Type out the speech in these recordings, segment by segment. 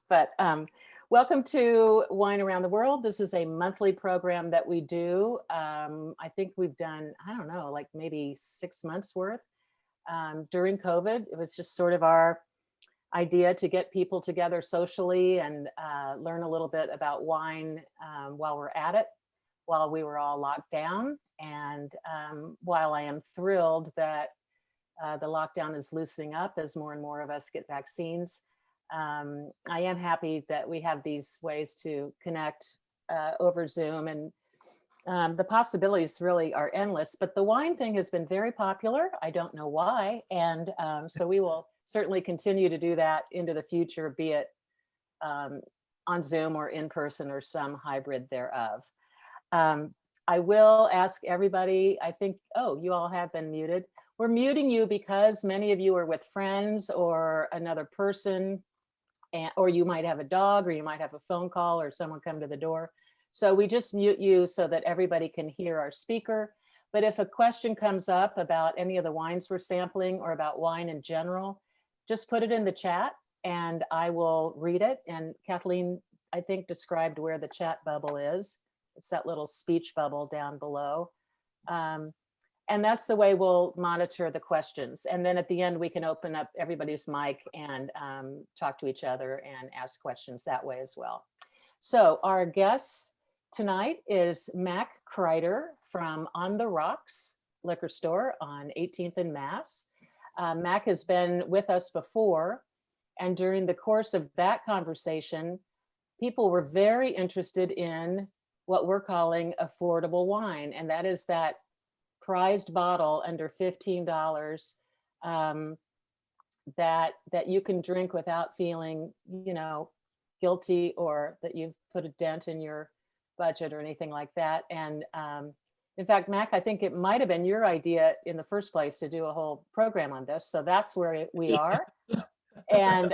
But welcome to Wine Around the World. This is a monthly program that we do. I think we've done, I don't know, like maybe 6 months worth. During COVID, it was just sort of our idea to get people together socially and learn a little bit about wine while we're at it, while we were all locked down. And while I am thrilled that the lockdown is loosening up as more and more of us get vaccines, I am happy that we have these ways to connect over Zoom, and the possibilities really are endless. But the wine thing has been very popular. I don't know why. And so we will certainly continue to do that into the future, be it on Zoom or in person or some hybrid thereof. I will ask everybody, I think, oh, you all have been muted. We're muting you because many of you are with friends or another person, or you might have a dog, or you might have a phone call or someone come to the door. So we just mute you so that everybody can hear our speaker. But if a question comes up about any of the wines we're sampling or about wine in general, just put it in the chat and I will read it. And Kathleen, I think, described where the chat bubble is. It's that little speech bubble down below. And that's the way we'll monitor the questions. And then at the end, we can open up everybody's mic and talk to each other and ask questions that way as well. So our guest tonight is Mac Kreider from On the Rocks liquor store on 18th and Mass. Mac has been with us before, and during the course of that conversation, people were very interested in what we're calling affordable wine, and that is that prized bottle under $15 that you can drink without feeling, you know, guilty or that you've put a dent in your budget or anything like that. And in fact, Mac, I think it might have been your idea in the first place to do a whole program on this. So that's where we are. And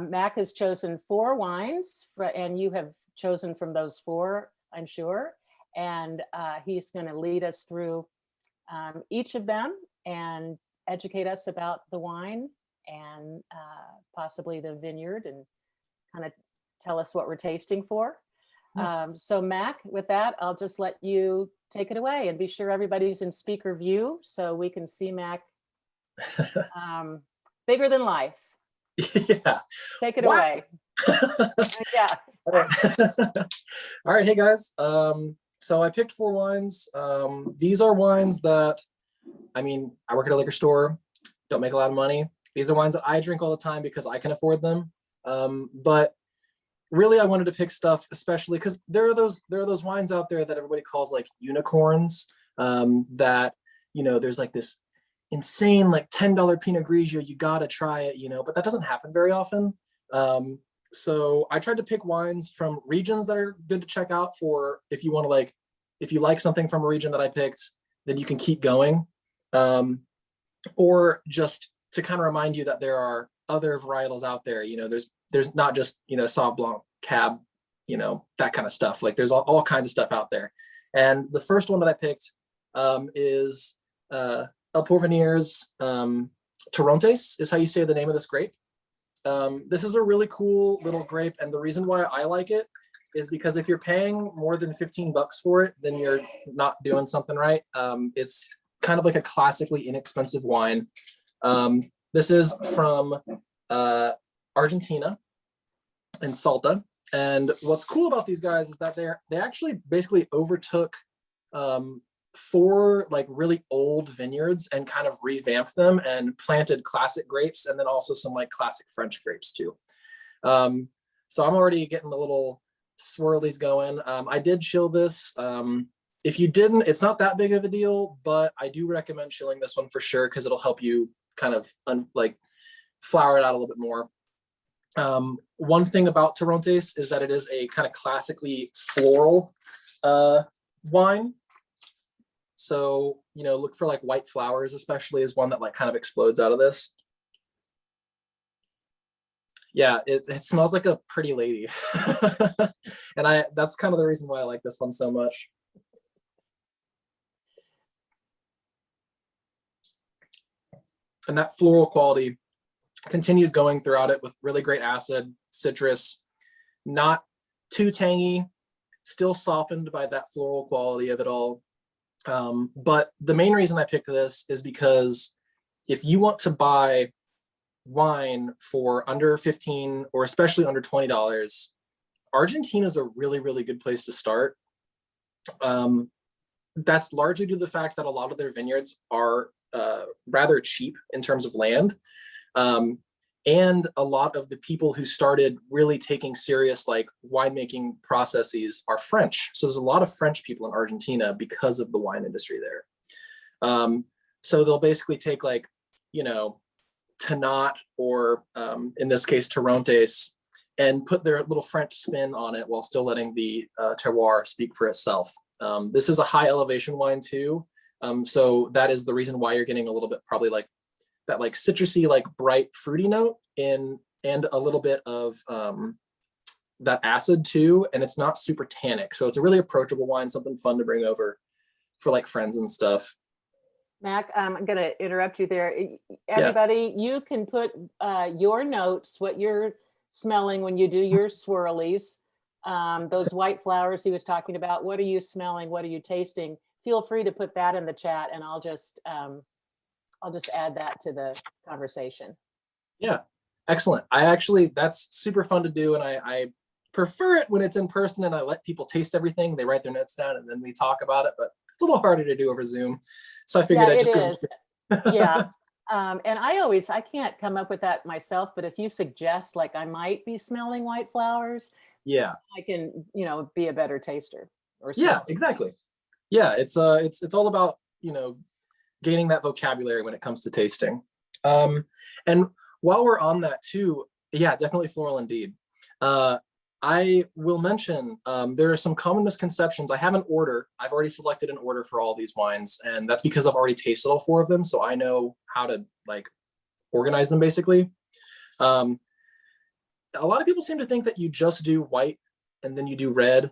Mac has chosen 4 wines, and you have chosen from those 4, I'm sure. And he's going to lead us through each of them and educate us about the wine and possibly the vineyard and kind of tell us what we're tasting for. So Mac, with that, I'll just let you take it away and be sure everybody's in speaker view so we can see Mac bigger than life. Yeah. Take it away. Yeah. All right. All right. Hey guys. So I picked 4 wines. These are wines that, I mean, I work at a liquor store, don't make a lot of money. These are wines that I drink all the time because I can afford them. But really I wanted to pick stuff, especially because there are those wines out there that everybody calls like unicorns, that, you know, there's like this insane like $10 Pinot Grigio, you gotta try it, you know, but that doesn't happen very often. So I tried to pick wines from regions that are good to check out for if you want to, like, if you like something from a region that I picked, then you can keep going. Or just to kind of remind you that there are other varietals out there. You know, there's not just, you know, Sauv Blanc, Cab, you know, that kind of stuff. Like there's all kinds of stuff out there. And the first one that I picked is El Porvenir's Torrontés is how you say the name of this grape. This is a really cool little grape, and the reason why I like it is because if you're paying more than 15 bucks for it, then you're not doing something right. It's kind of like a classically inexpensive wine. This is from Argentina and Salta, and what's cool about these guys is that they actually basically overtook 4 like really old vineyards and kind of revamped them and planted classic grapes, and then also some like classic French grapes too. So I'm already getting a little swirlies going. I did chill this. If you didn't, it's not that big of a deal, but I do recommend chilling this one for sure because it'll help you kind of like flower it out a little bit more. One thing about Torrontés is that it is a kind of classically floral wine. So, you know, look for like white flowers, especially, is one that like kind of explodes out of this. Yeah, it smells like a pretty lady. And that's kind of the reason why I like this one so much. And that floral quality continues going throughout it with really great acid, citrus, not too tangy, still softened by that floral quality of it all. But the main reason I picked this is because if you want to buy wine for under 15 or especially under $20, Argentina is a really, really good place to start. That's largely due to the fact that a lot of their vineyards are rather cheap in terms of land. And a lot of the people who started really taking serious like winemaking processes are French. So there's a lot of French people in Argentina because of the wine industry there. So they'll basically take like, you know, Tannat or in this case, Torrontés, and put their little French spin on it while still letting the terroir speak for itself. This is a high elevation wine too. So that is the reason why you're getting a little bit probably like that like citrusy, like bright fruity note and a little bit of that acid too. And it's not super tannic. So it's a really approachable wine, something fun to bring over for like friends and stuff. Mac, I'm going to interrupt you there. Everybody, you can put your notes, what you're smelling when you do your swirlies, those white flowers he was talking about. What are you smelling? What are you tasting? Feel free to put that in the chat, and I'll just add that to the conversation. Yeah, excellent. That's super fun to do, and I prefer it when it's in person and I let people taste everything. They write their notes down and then we talk about it, but it's a little harder to do over Zoom. So I figured it is. Yeah. And I can't come up with that myself, but if you suggest like I might be smelling white flowers, yeah, I can, be a better taster. Yeah, exactly. Yeah, it's all about, gaining that vocabulary when it comes to tasting. And while we're on that too, yeah, definitely floral indeed. I will mention there are some common misconceptions. I have an order. I've already selected an order for all these wines, and that's because I've already tasted all 4 of them, so I know how to like organize them basically. A lot of people seem to think that you just do white and then you do red.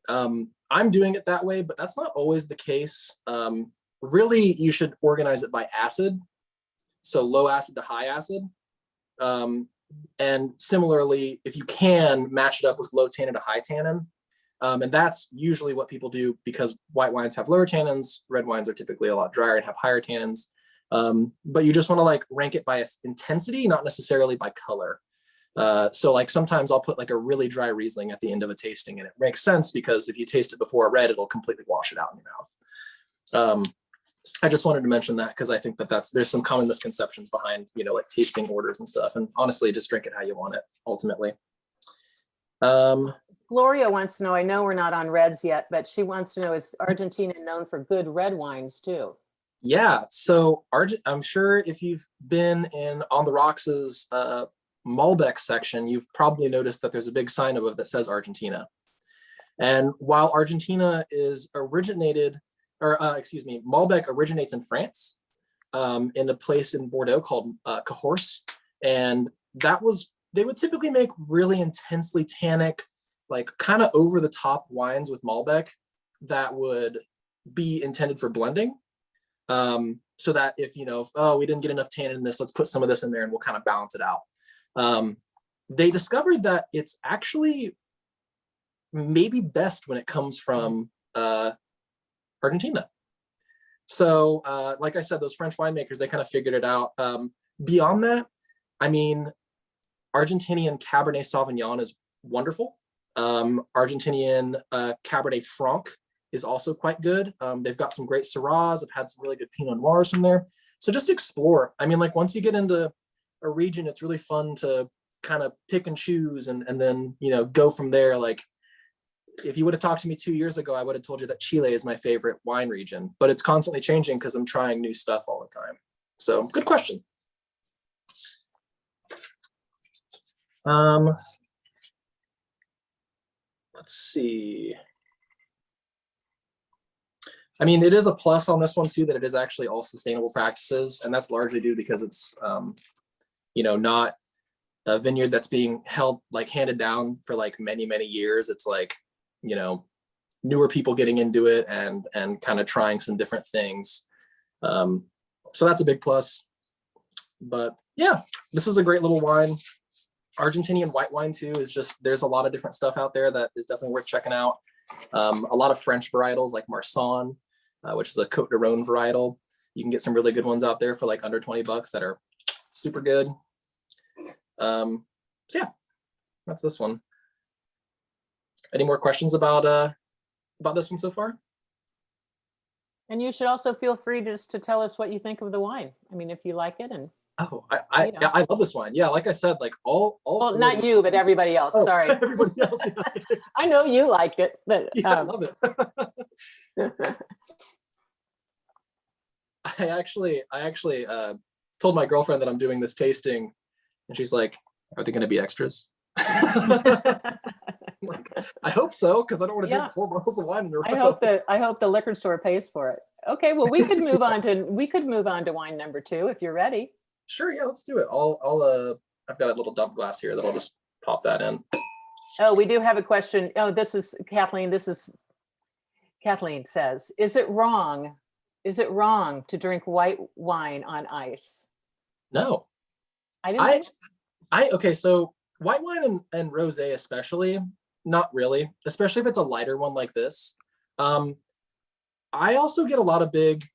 I'm doing it that way, but that's not always the case. Really, you should organize it by acid, so low acid to high acid. And similarly, if you can, match it up with low tannin to high tannin. And that's usually what people do because white wines have lower tannins, red wines are typically a lot drier and have higher tannins. But you just want to like rank it by intensity, not necessarily by color. So like sometimes I'll put like a really dry Riesling at the end of a tasting, and it makes sense because if you taste it before a red, it'll completely wash it out in your mouth. I just wanted to mention that because I think that there's some common misconceptions behind, like tasting orders and stuff. And honestly, just drink it how you want it ultimately. Gloria wants to know, I know we're not on reds yet, but she wants to know, is Argentina known for good red wines too? Yeah, so I'm sure if you've been in On the Rocks' Malbec section, you've probably noticed that there's a big sign above that says Argentina. And while Argentina is Malbec originates in France, in a place in Bordeaux called Cahors, and they would typically make really intensely tannic, like kind of over the top wines with Malbec that would be intended for blending. So that if we didn't get enough tannin in this, let's put some of this in there and we'll kind of balance it out. They discovered that it's actually maybe best when it comes from Argentina. So like I said, those French winemakers, they kind of figured it out. Beyond that, I mean, Argentinian Cabernet Sauvignon is wonderful. Argentinian Cabernet Franc is also quite good. They've got some great Syrahs. I've had some really good Pinot Noirs from there. So just explore. I mean, like once you get into a region, it's really fun to kind of pick and choose and then, go from there. Like if you would have talked to me 2 years ago, I would have told you that Chile is my favorite wine region, but it's constantly changing because I'm trying new stuff all the time. So good question. Let's see. I mean, it is a plus on this one too, that it is actually all sustainable practices. And that's largely due because it's, not a vineyard that's being handed down for like many, many years. It's like, newer people getting into it and kind of trying some different things. So that's a big plus. But yeah, this is a great little wine. Argentinian white wine too is just, there's a lot of different stuff out there that is definitely worth checking out. A lot of French varietals like Marsanne, which is a Côte d'Aron varietal. You can get some really good ones out there for like under $20 that are super good. So yeah, that's this one. Any more questions about this one so far? And you should also feel free just to tell us what you think of the wine. I mean, if you like it. And oh, I love this wine. Yeah, like I said, like all well, not you, but everybody else. Oh, sorry. Everybody else. Yeah. I know you like it, but yeah, I love it. I actually told my girlfriend that I'm doing this tasting, and she's like, "Are they going to be extras?" Like, I hope so, because I don't want to drink 4 bottles of wine in a row. I hope the liquor store pays for it. Okay, well, we could move on to wine number 2 if you're ready. Sure, yeah, let's do it. I've got a little dump glass here that I'll just pop that in. Oh, we do have a question. Oh, this is Kathleen. Kathleen says, is it wrong to drink white wine on ice? No. Okay, so white wine and rosé especially, not really, especially if it's a lighter one like this. I also get a lot of big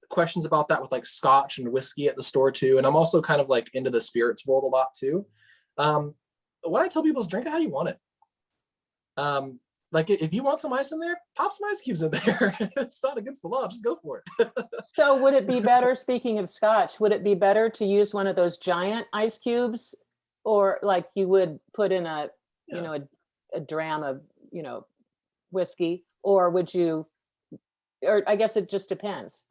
questions about that with like scotch and whiskey at the store too. And I'm also kind of like into the spirits world a lot too. What I tell people is drink it how you want it. Like if you want some ice in there, pop some ice cubes in there. It's not against the law, just go for it. So would it be better, speaking of scotch, would it be better to use one of those giant ice cubes, or like you would put in a dram of, whiskey, or would you, or I guess it just depends.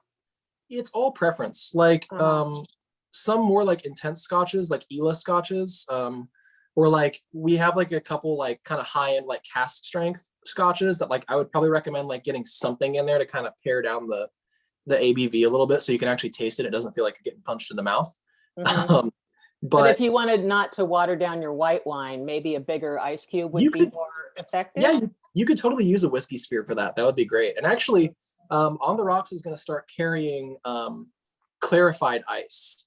It's all preference. Like some more like intense scotches, like Ela scotches, or like we have like a couple like kind of high end like cask strength scotches that like I would probably recommend like getting something in there to kind of pare down the ABV a little bit so you can actually taste it. It doesn't feel like you're getting punched in the mouth. Mm-hmm. But if you wanted not to water down your white wine, maybe a bigger ice cube would be more effective. Yeah, you could totally use a whiskey sphere for that. That would be great. And actually, On the Rocks is going to start carrying clarified ice,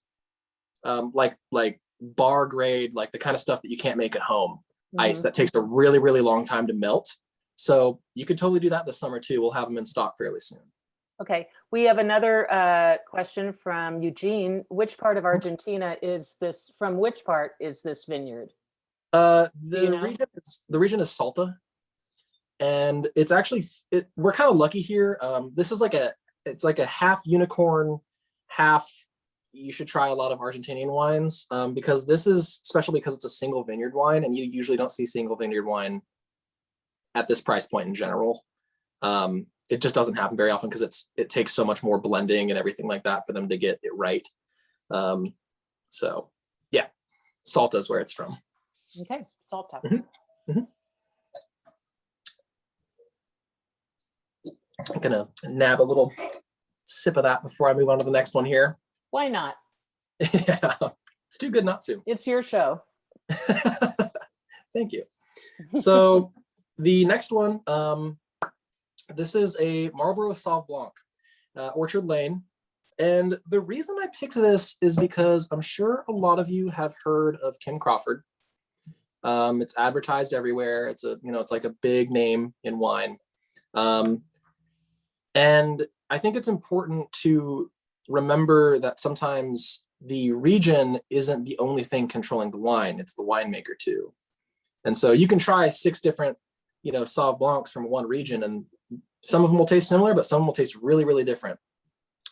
like bar grade, like the kind of stuff that you can't make at home. Ice that takes a really, really long time to melt. So you could totally do that this summer too. We'll have them in stock fairly soon. Okay, we have another question from Eugene. Which part of Argentina is this? From which part is this vineyard? The region is Salta, and it's actually we're kind of lucky here. This is it's like a half unicorn, half. You should try a lot of Argentinian wines because this is special because it's a single vineyard wine, and you usually don't see single vineyard wine at this price point in general. It just doesn't happen very often because it takes so much more blending and everything like that for them to get it right. So yeah, Salta is where it's from. Okay, Salta. I'm gonna nab a little sip of that before I move on to the next one here. Why not? Yeah, it's too good not to. It's your show. Thank you. So the next one, this is a Marlborough Sauv Blanc, Orchard Lane. And the reason I picked this is because I'm sure a lot of you have heard of Kim Crawford. It's advertised everywhere. It's like a big name in wine. And I think it's important to remember that sometimes the region isn't the only thing controlling the wine. It's the winemaker too. And so you can try 6 different, Sauv Blancs from one region, and some of them will taste similar, but some will taste really, really different.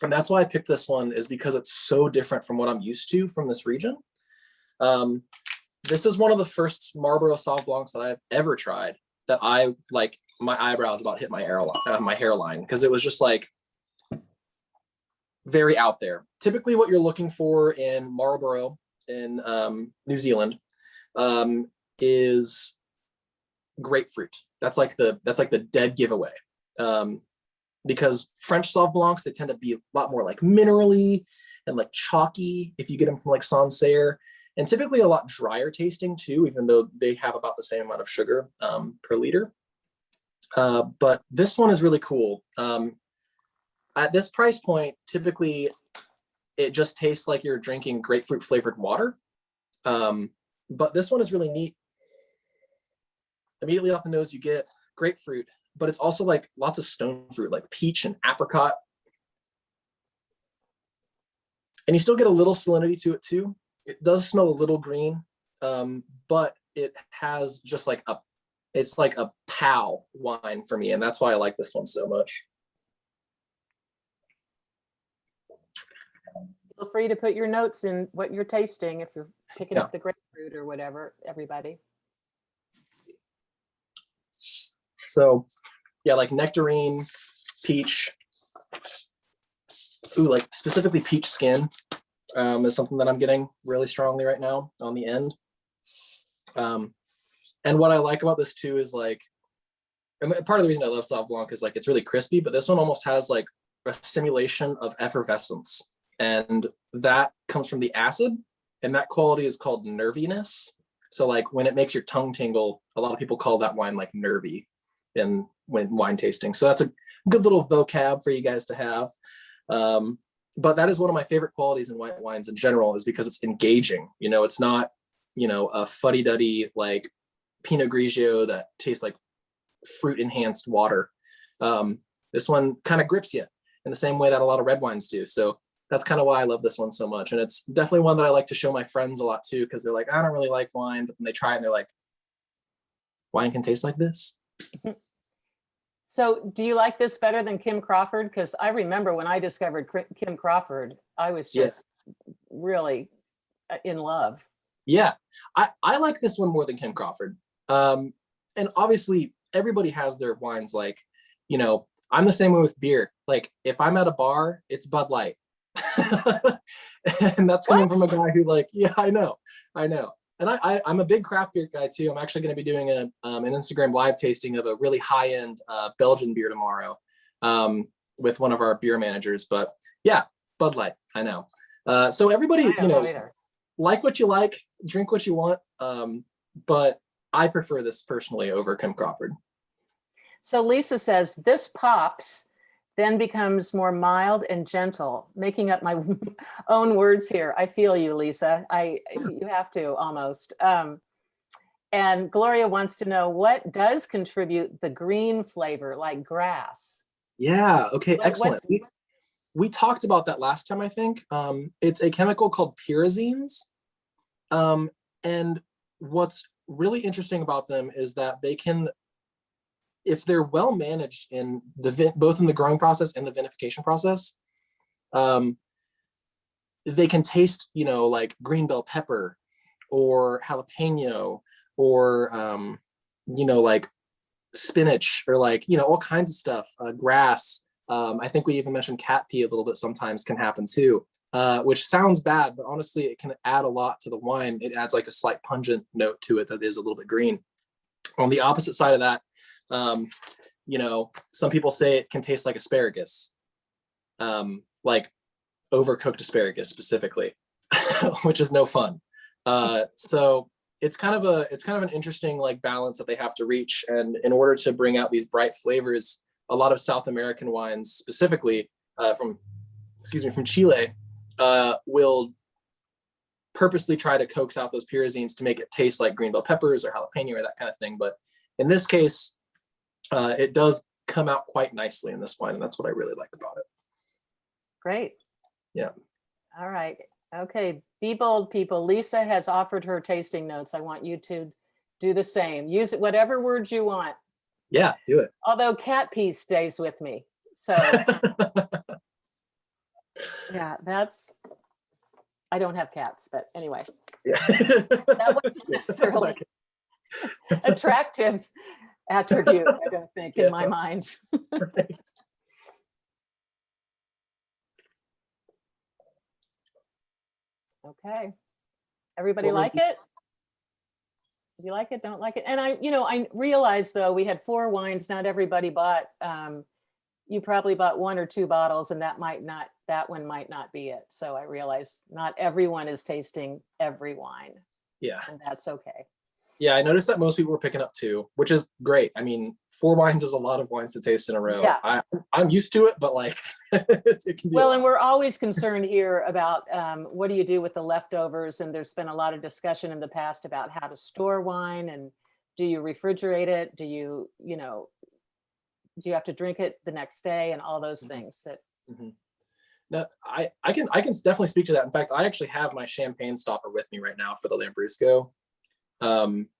And that's why I picked this one, is because it's so different from what I'm used to from this region. This is one of the first Marlborough Sauv Blancs that I've ever tried that I like my eyebrows about hit my hairline, because it was just like very out there. Typically what you're looking for in Marlborough in New Zealand is grapefruit. That's like the dead giveaway. Because French Sauv Blancs, they tend to be a lot more like minerally and like chalky if you get them from like Sancerre, and typically a lot drier tasting too, even though they have about the same amount of sugar per liter. But this one is really cool. At this price point, typically it just tastes like you're drinking grapefruit flavored water. But this one is really neat. Immediately off the nose, you get grapefruit, but it's also like lots of stone fruit, like peach and apricot. And you still get a little salinity to it too. It does smell a little green, but it has just like it's like a pow wine for me. And that's why I like this one so much. Feel free to put your notes in what you're tasting if you're picking up the grapefruit or whatever, everybody. So yeah, like nectarine, peach. Ooh, like specifically peach skin is something that I'm getting really strongly right now on the end. And what I like about this too is like, and part of the reason I love Sauv Blanc is like, it's really crispy, but this one almost has like a simulation of effervescence. And that comes from the acid, and that quality is called nerviness. So like when it makes your tongue tingle, a lot of people call that wine like nervy when wine tasting. So that's a good little vocab for you guys to have. But that is one of my favorite qualities in white wines in general, is because it's engaging. You know, it's not, you know, a fuddy-duddy like Pinot Grigio that tastes like fruit enhanced water. This one kind of grips you in the same way that a lot of red wines do. So that's kind of why I love this one so much. And it's definitely one that I like to show my friends a lot too, because they're like, I don't really like wine, but then they try it and they're like, wine can taste like this. So do you like this better than Kim Crawford? Because I remember when I discovered Kim Crawford, I was just really in love. Yeah, I like this one more than Kim Crawford. And obviously everybody has their wines. Like, you know, I'm the same way with beer. Like if I'm at a bar, it's Bud Light. And that's coming from a guy who like, yeah, I know. And I'm a big craft beer guy too. I'm actually going to be doing an Instagram live tasting of a really high end Belgian beer tomorrow with one of our beer managers. But yeah, Bud Light, I know. So everybody, you know, like what you like, drink what you want. But I prefer this personally over Kim Crawford. So Lisa says, this pops, then becomes more mild and gentle. Making up my own words here. I feel you, Lisa. You have to almost. And Gloria wants to know, what does contribute the green flavor, like grass? Yeah, okay, excellent. We talked about that last time, I think. It's a chemical called pyrazines. And what's really interesting about them is that they can, if they're well managed in both in the growing process and the vinification process, they can taste, you know, like green bell pepper or jalapeno or, you know, like spinach or like, you know, all kinds of stuff, grass. I think we even mentioned cat pee a little bit sometimes can happen too, which sounds bad, but honestly, it can add a lot to the wine. It adds like a slight pungent note to it that is a little bit green. On the opposite side of that, you know, some people say it can taste like asparagus, like overcooked asparagus specifically, which is no fun. So it's kind of an interesting like balance that they have to reach. And in order to bring out these bright flavors, a lot of South American wines, specifically from Chile, will purposely try to coax out those pyrazines to make it taste like green bell peppers or jalapeno or that kind of thing. But in this case, it does come out quite nicely in this wine, and that's what I really like about it. Great. Yeah. All right. Okay. Be bold, people. Lisa has offered her tasting notes. I want you to do the same. Use it, whatever words you want. Yeah, do it. Although cat pee stays with me. So yeah, I don't have cats, but anyway. Yeah. That wasn't necessarily attractive attribute, I don't think, in my mind. Right. Okay. Everybody like it? If you like it, don't like it. And I realized though, we had 4 wines, not everybody bought, you probably bought 1 or 2 bottles, and that one might not be it. So I realized not everyone is tasting every wine. Yeah. And that's okay. Yeah, I noticed that most people were picking up 2, which is great. I mean, 4 wines is a lot of wines to taste in a row. Yeah. I'm used to it, but like it can be a Well, lot. and we're always concerned here about what do you do with the leftovers? And there's been a lot of discussion in the past about how to store wine, and do you refrigerate it? Do you, do you have to drink it the next day, and all those things that. Mhm. No, I can definitely speak to that. In fact, I actually have my champagne stopper with me right now for the Lambrusco. Um,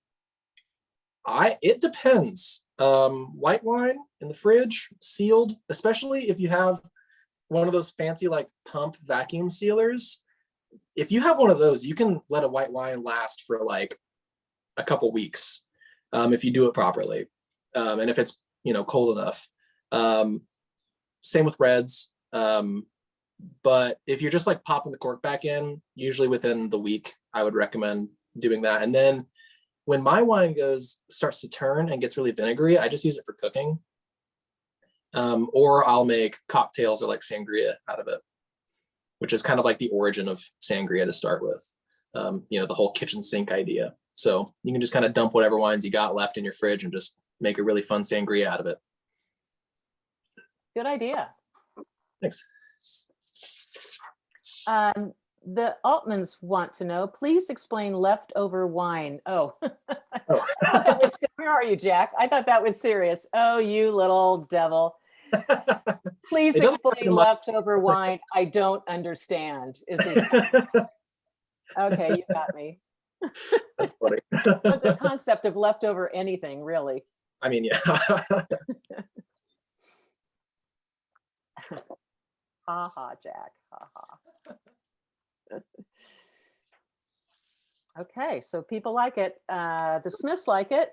it depends. White wine in the fridge, sealed, especially if you have one of those fancy like pump vacuum sealers. If you have one of those, you can let a white wine last for like a couple weeks, if you do it properly, and if it's cold enough. Same with reds. But if you're just like popping the cork back in, usually within the week, I would recommend doing that. And then when my wine starts to turn and gets really vinegary, I just use it for cooking. Or I'll make cocktails or like sangria out of it, which is kind of like the origin of sangria to start with. The whole kitchen sink idea. So you can just kind of dump whatever wines you got left in your fridge and just make a really fun sangria out of it. Good idea. Thanks. The Altmans want to know, please explain leftover wine. Oh, Oh. where are you, Jack? I thought that was serious. Oh, you little devil. Please explain leftover wine. I don't understand. Okay, you got me. That's funny. But the concept of leftover anything, really. I mean, yeah. Ha ha, Jack. Ha ha. Okay, so people like it. The Smiths like it.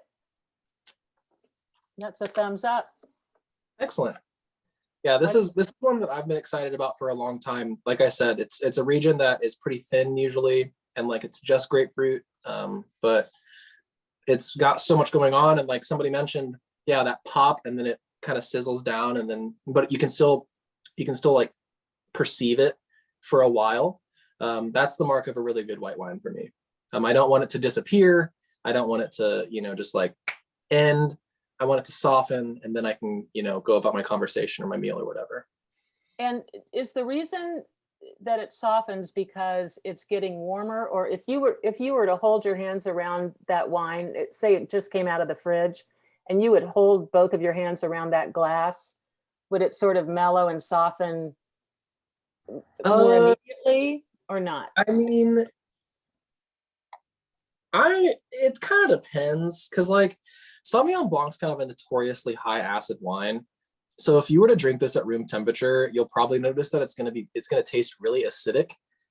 That's a thumbs up. Excellent. Yeah, this is one that I've been excited about for a long time. Like I said, it's a region that is pretty thin usually, and like it's just grapefruit. But it's got so much going on, and like somebody mentioned, yeah, that pop, and then it kind of sizzles down, and then but you can still like perceive it for a while. That's the mark of a really good white wine for me. I don't want it to disappear. I don't want it to, just like end. I want it to soften, and then I can, go about my conversation or my meal or whatever. And is the reason that it softens because it's getting warmer? Or if you were to hold your hands around that wine, say it just came out of the fridge, and you would hold both of your hands around that glass, would it sort of mellow and soften more immediately or not? I mean, it kind of depends, because like Sauvignon Blanc's kind of a notoriously high acid wine. So if you were to drink this at room temperature, you'll probably notice that it's going to taste really acidic,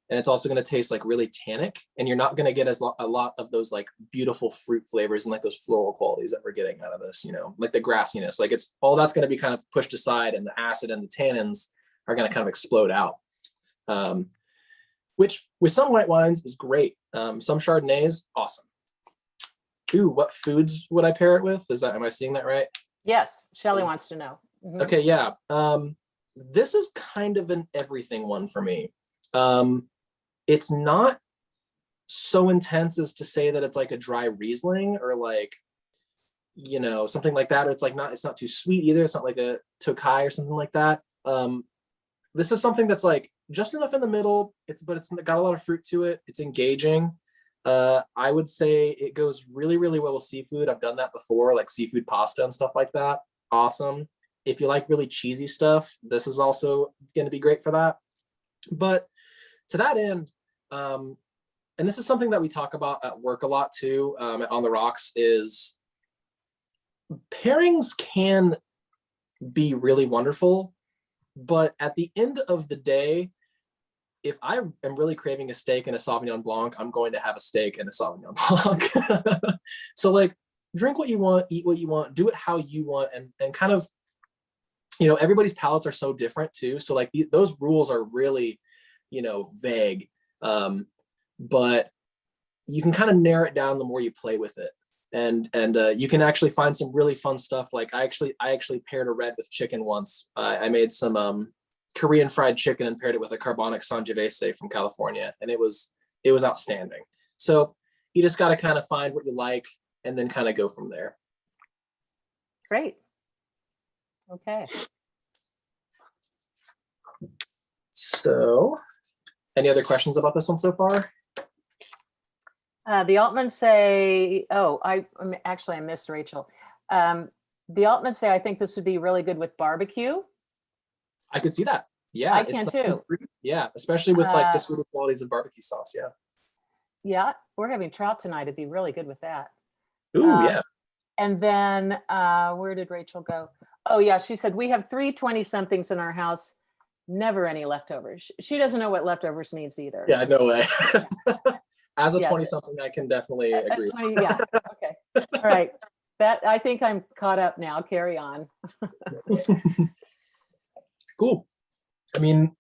and it's also going to taste like really tannic, and you're not going to get a lot of those like beautiful fruit flavors and like those floral qualities that we're getting out of this, like the grassiness. Like it's all that's going to be kind of pushed aside, and the acid and the tannins are going to kind of explode out. Which with some white wines is great. Some Chardonnays, awesome. Ooh, what foods would I pair it with? Am I seeing that right? Yes, Shelley wants to know. Mm-hmm. Okay, yeah. This is kind of an everything one for me. It's not so intense as to say that it's like a dry Riesling or like, something like that. Or it's not too sweet either. It's not like a Tokai or something like that. This is something that's like just enough in the middle. It's got a lot of fruit to it. It's engaging. I would say it goes really, really well with seafood. I've done that before, like seafood pasta and stuff like that. Awesome. If you like really cheesy stuff, this is also going to be great for that. But to that end, and this is something that we talk about at work a lot too, on the rocks, is pairings can be really wonderful. But at the end of the day, if I am really craving a steak and a Sauvignon Blanc, I'm going to have a steak and a Sauvignon Blanc. So like, drink what you want, eat what you want, do it how you want, and kind of, everybody's palates are so different too. So like those rules are really, vague. But you can kind of narrow it down the more you play with it. And you can actually find some really fun stuff. Like I actually paired a red with chicken once. I made some Korean fried chicken and paired it with a carbonic Sangiovese from California, and it was outstanding. So you just got to kind of find what you like. and then kind of go from there. Great. Okay. So, any other questions about this one so far? The Altmans say, oh, I missed Rachel. The Altmans say, I think this would be really good with barbecue. I could see that. Yeah, I can too. Yeah, especially with like the fruity qualities of barbecue sauce. Yeah. Yeah, we're having trout tonight. It'd be really good with that. Ooh, yeah. And then where did Rachel go? Oh, yeah, she said, we have 3 20-somethings in our house, never any leftovers. She doesn't know what leftovers means either. Yeah, no way. Yeah. As a 20-something, I can definitely agree. 20, yeah, okay. All right. I think I'm caught up now. Carry on. Cool. I mean,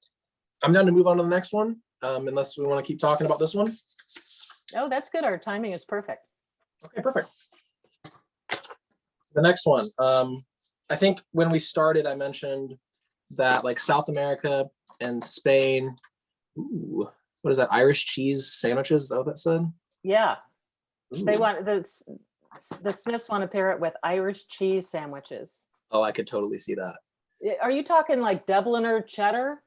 I'm down to move on to the next one, unless we want to keep talking about this one. Oh, that's good. Our timing is perfect. Okay, perfect. The next one. I think when we started, I mentioned that like South America and Spain. Ooh, what is that? Irish cheese sandwiches? Is that what that said? Yeah. Ooh. They want the Smiths want to pair it with Irish cheese sandwiches. Oh, I could totally see that. Are you talking like Dubliner cheddar,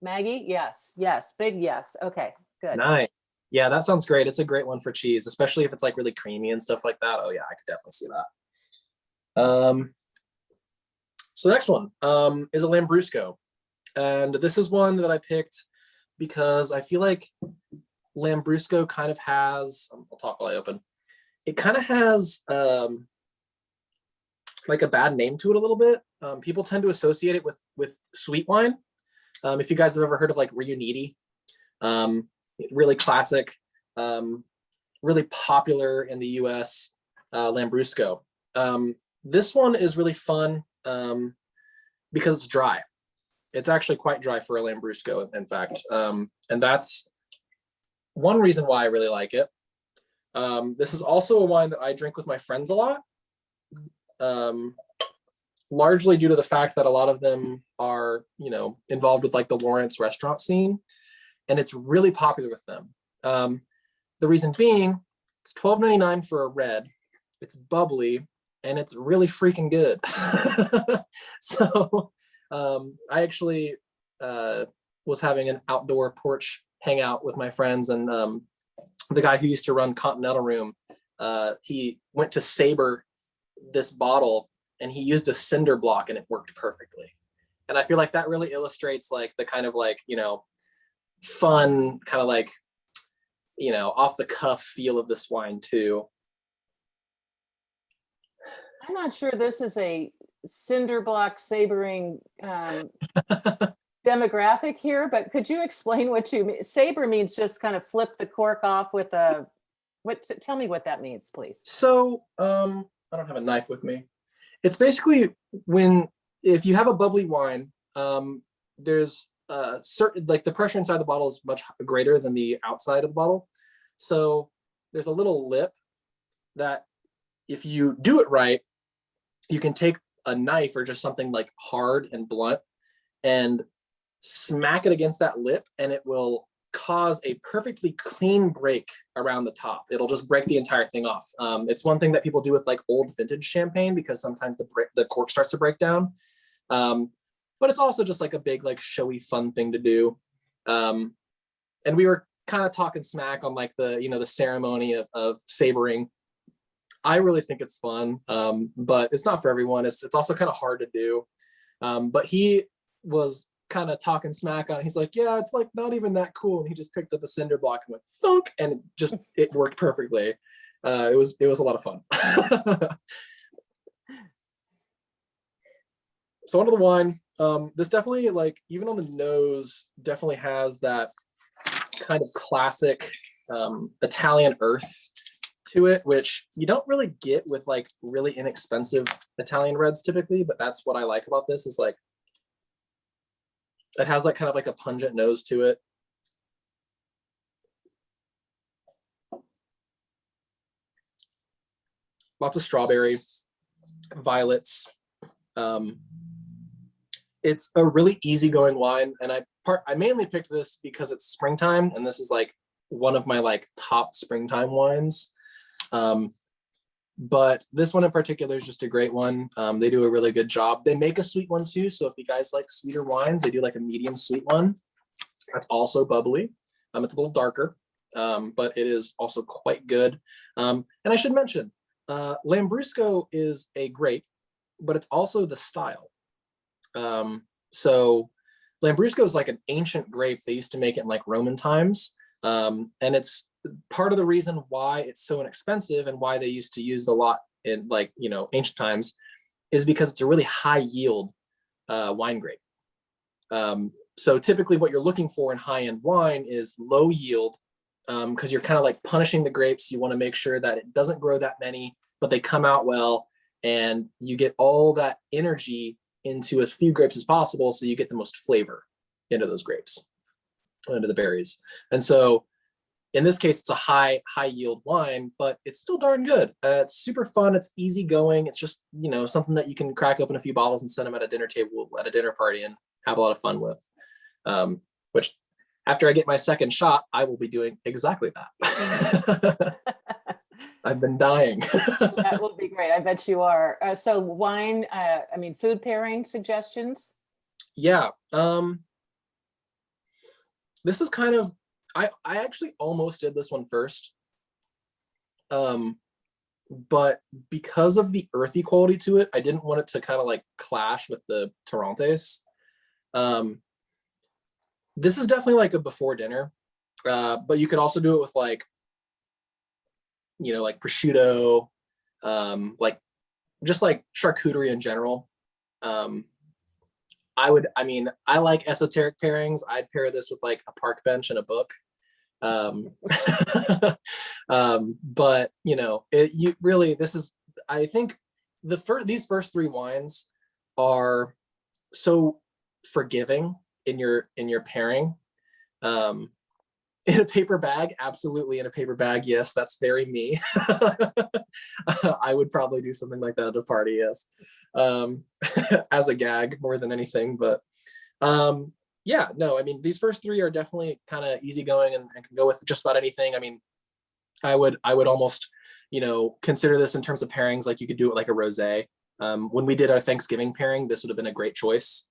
Maggie? Yes. Big yes. Okay, good. Nice. Yeah, that sounds great. It's a great one for cheese, especially if it's like really creamy and stuff like that. Oh yeah, I could definitely see that. So the next one is a Lambrusco. And this is one that I picked because I feel like Lambrusco kind of has, I'll talk while I open. It kind of has like a bad name to it a little bit. People tend to associate it with sweet wine. If you guys have ever heard of like Riuniti, really classic, really popular in the US, Lambrusco. This one is really fun because it's dry. It's actually quite dry for a Lambrusco, in fact. And that's one reason why I really like it. This is also a wine that I drink with my friends a lot, largely due to the fact that a lot of them are, involved with like the Lawrence restaurant scene, and it's really popular with them. The reason being, it's $12.99 for a red, it's bubbly, and it's really freaking good. So I actually was having an outdoor porch hangout with my friends, and the guy who used to run Continental Room, he went to saber this bottle and he used a cinder block and it worked perfectly. And I feel like that really illustrates like the kind of like, fun kind of like, off the cuff feel of this wine too. I'm not sure this is a cinder block sabering demographic here, but could you explain what you mean? Saber means just kind of flip the cork off with tell me what that means, please. So I don't have a knife with me. It's basically if you have a bubbly wine, there's certain, like the pressure inside the bottle is much greater than the outside of the bottle. So there's a little lip that if you do it right, you can take a knife or just something like hard and blunt and smack it against that lip, and it will cause a perfectly clean break around the top. It'll just break the entire thing off. It's one thing that people do with like old vintage champagne because sometimes the cork starts to break down. But it's also just like a big, like showy, fun thing to do. And we were kind of talking smack on like the ceremony of sabering. I really think it's fun, but it's not for everyone. It's also kind of hard to do. But he was kind of talking smack on. He's like, yeah, it's like not even that cool. And he just picked up a cinder block and went thunk, and it worked perfectly. It was a lot of fun. So onto the wine. This definitely, like, even on the nose, definitely has that kind of classic Italian earth to it, which you don't really get with like really inexpensive Italian reds typically, but that's what I like about this, is like it has like kind of like a pungent nose to it. Lots of strawberry, violets. It's a really easygoing wine, and I mainly picked this because it's springtime, and this is like one of my like top springtime wines. But this one in particular is just a great one. They do a really good job. They make a sweet one too. So if you guys like sweeter wines, they do like a medium sweet one. That's also bubbly. It's a little darker, but it is also quite good. And I should mention, Lambrusco is a grape, but it's also the style. So Lambrusco is like an ancient grape. They used to make it in like Roman times. And it's part of the reason why it's so inexpensive and why they used to use it a lot in like, ancient times is because it's a really high yield wine grape. So typically what you're looking for in high-end wine is low yield, because you're kind of like punishing the grapes. You want to make sure that it doesn't grow that many, but they come out well, and you get all that energy into as few grapes as possible, so you get the most flavor into those grapes, into the berries. And so in this case, it's a high yield wine, but it's still darn good. It's super fun. It's easy going. It's just, something that you can crack open a few bottles and set them at a dinner table at a dinner party and have a lot of fun with. Which after I get my second shot, I will be doing exactly that. I've been dying. That will be great. I bet you are. So wine, food pairing suggestions? Yeah. This is kind of, I actually almost did this one first. But because of the earthy quality to it, I didn't want it to kind of like clash with the Torrontes. This is definitely like a before dinner, but you could also do it with like, like prosciutto, like just like charcuterie in general. I like esoteric pairings. I'd pair this with like a park bench and a book. But I think these first three wines are so forgiving in your pairing. In a paper bag, absolutely in a paper bag, yes, that's very me. I would probably do something like that at a party, yes. As a gag more than anything, but yeah, no, these first three are definitely kind of easygoing and can go with just about anything. I would almost, consider this in terms of pairings, like you could do it like a rosé. When we did our Thanksgiving pairing, this would have been a great choice.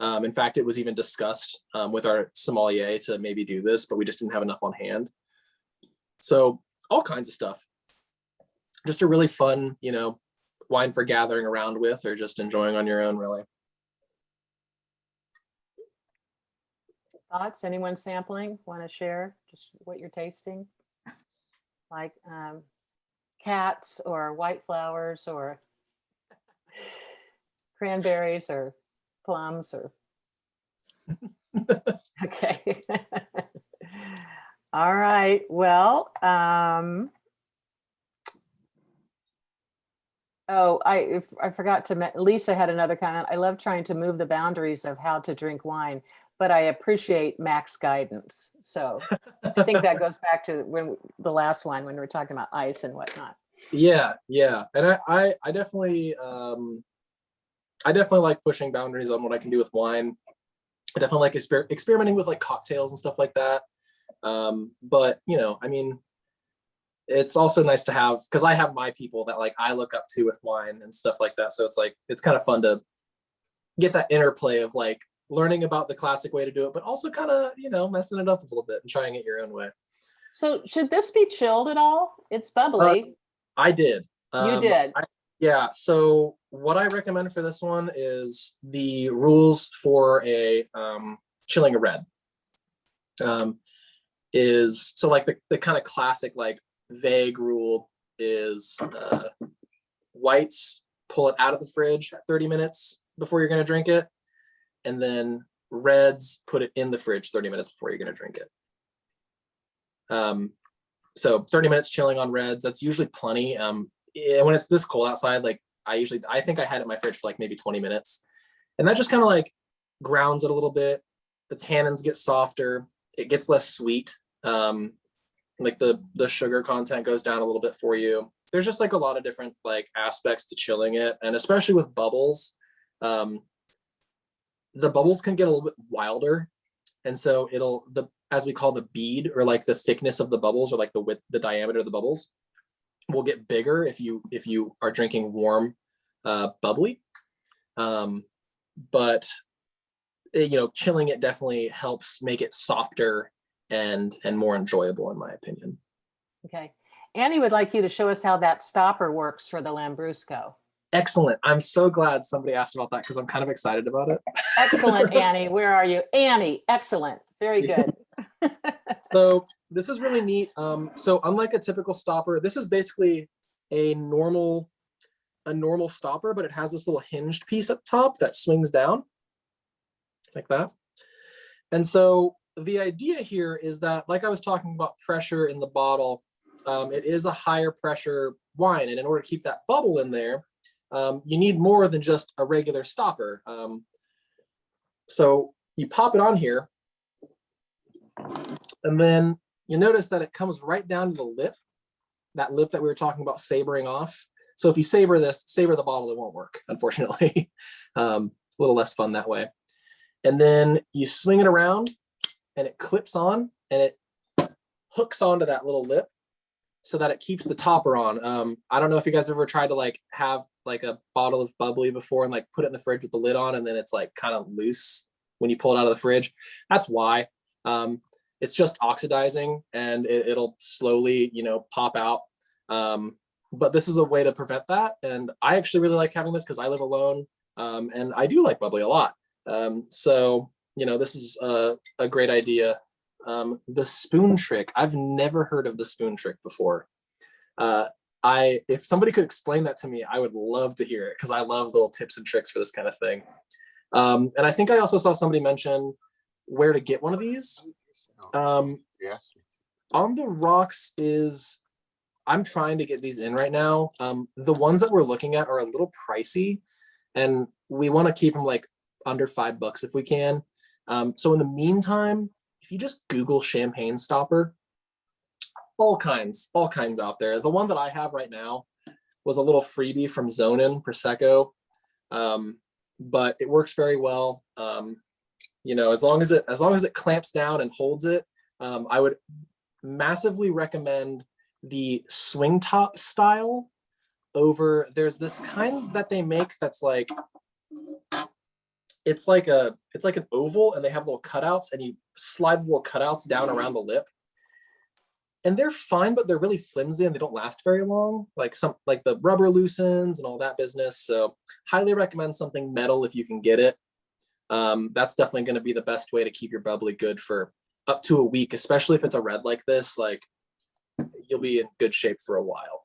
In fact, it was even discussed with our sommelier to maybe do this, but we just didn't have enough on hand. So all kinds of stuff. Just a really fun, wine for gathering around with or just enjoying on your own, really. Thoughts? Anyone sampling? Want to share just what you're tasting? Like cats or white flowers or cranberries or plums or okay. All right, well, I forgot to Lisa had another comment. I love trying to move the boundaries of how to drink wine, but I appreciate Mac's guidance. So I think that goes back to the last one when we were talking about ice and whatnot. Yeah, and I definitely like pushing boundaries on what I can do with wine. I definitely like experimenting with like cocktails and stuff like that. But it's also nice to have, because I have my people that like I look up to with wine and stuff like that. So it's kind of fun to get that interplay of like learning about the classic way to do it, but also kind of, messing it up a little bit and trying it your own way. So should this be chilled at all? It's bubbly. I did. You did. Yeah. So what I recommend for this one is the rules for a chilling a red. Is so like the kind of classic like vague rule is whites, pull it out of the fridge at 30 minutes before you're going to drink it, and then reds, put it in the fridge 30 minutes before you're going to drink it. So 30 minutes chilling on reds, that's usually plenty. When it's this cold outside, like I think I had it in my fridge for like maybe 20 minutes, and that just kind of like grounds it a little bit. The tannins get softer, it gets less sweet. Like the sugar content goes down a little bit for you. There's just like a lot of different like aspects to chilling it, and especially with bubbles, the bubbles can get a little bit wilder, and so as we call the bead, or like the thickness of the bubbles, or like the diameter of the bubbles, will get bigger if you are drinking warm, bubbly. But chilling it definitely helps make it softer and more enjoyable, in my opinion. Okay. Annie would like you to show us how that stopper works for the Lambrusco. Excellent. I'm so glad somebody asked about that because I'm kind of excited about it. Excellent, Annie. Where are you? Annie, excellent. Very good. So this is really neat. So unlike a typical stopper, this is basically a normal stopper, but it has this little hinged piece at the top that swings down like that. And so the idea here is that, like I was talking about pressure in the bottle, it is a higher pressure wine. And in order to keep that bubble in there, you need more than just a regular stopper. So you pop it on here, and then you notice that it comes right down to the lip, that lip that we were talking about sabering off. So if you saber the bottle, it won't work, unfortunately. A little less fun that way. And then you swing it around and it clips on and it hooks onto that little lip so that it keeps the topper on. I don't know if you guys ever tried to like have like a bottle of bubbly before and like put it in the fridge with the lid on, and then it's like kind of loose when you pull it out of the fridge. That's why. It's just oxidizing and it'll slowly, pop out. But this is a way to prevent that. And I actually really like having this because I live alone, and I do like bubbly a lot. So, this is a great idea. The spoon trick, I've never heard of the spoon trick before. If somebody could explain that to me, I would love to hear it because I love little tips and tricks for this kind of thing. And I think I also saw somebody mention where to get one of these. Yes. On the Rocks I'm trying to get these in right now. The ones that we're looking at are a little pricey, and we want to keep them like under $5 if we can. So in the meantime, if you just Google champagne stopper, all kinds out there. The one that I have right now was a little freebie from Zonin Prosecco, but it works very well. As long as it clamps down and holds it, I would massively recommend the swing top style over. There's this kind that they make that's like it's like an oval, and they have little cutouts, and you slide little cutouts down around the lip, and they're fine, but they're really flimsy and they don't last very long. Like the rubber loosens and all that business. So highly recommend something metal if you can get it. That's definitely going to be the best way to keep your bubbly good for up to a week, especially if it's a red like this. Like, you'll be in good shape for a while.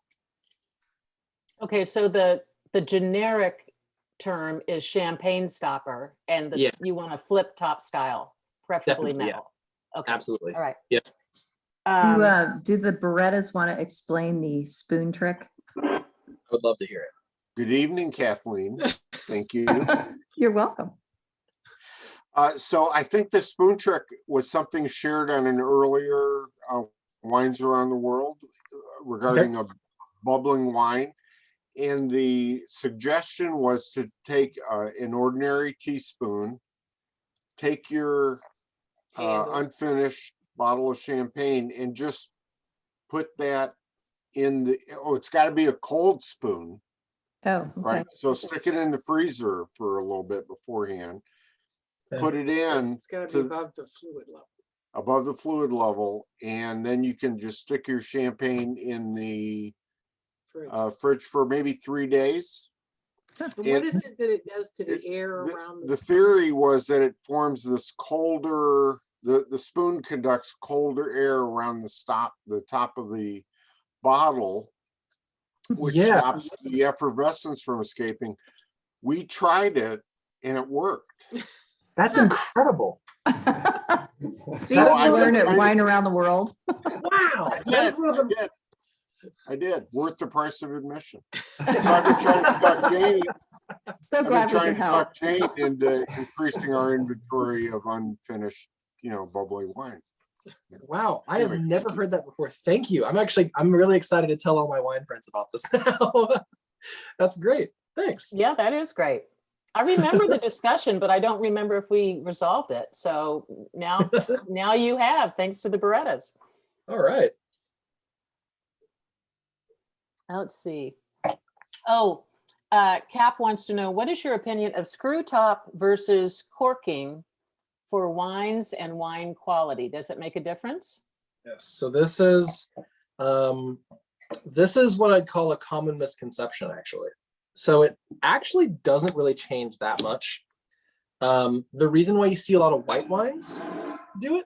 Okay, so the generic term is champagne stopper, and you want a flip top style, preferably Definitely, metal. yeah. Okay, Absolutely. all right. Yep. Do the Berettas want to explain the spoon trick? I would love to hear it. Good evening, Kathleen. Thank you. You're welcome. So I think the spoon trick was something shared on an earlier Wines Around the World regarding a bubbling wine. And the suggestion was to take an ordinary teaspoon, take your unfinished bottle of champagne and just put that in it's got to be a cold spoon. Oh, okay. Right. So stick it in the freezer for a little bit beforehand. Put it in. It's got to be above the fluid level. Above the fluid level, and then you can just stick your champagne in the fridge for maybe 3 days. What is it that it does to the air around the theory was that it forms this colder, the spoon conducts colder air around the top of the bottle, which stops the effervescence from escaping. We tried it and it worked. That's incredible. See what you learn at Wine Around the World. Wow. I did. Worth the price of admission. So I've been trying to talk Jane. So glad we can help. Talk Jane into increasing our inventory of unfinished, bubbly wine. Wow, I have never heard that before. Thank you. I'm really excited to tell all my wine friends about this now. That's great. Thanks. Yeah, that is great. I remember the discussion, but I don't remember if we resolved it. So now you have, thanks to the Berettas. All right. Let's see. Oh, Cap wants to know, what is your opinion of screw top versus corking for wines and wine quality? Does it make a difference? Yes. So this is what I'd call a common misconception, actually. So it actually doesn't really change that much. The reason why you see a lot of white wines do it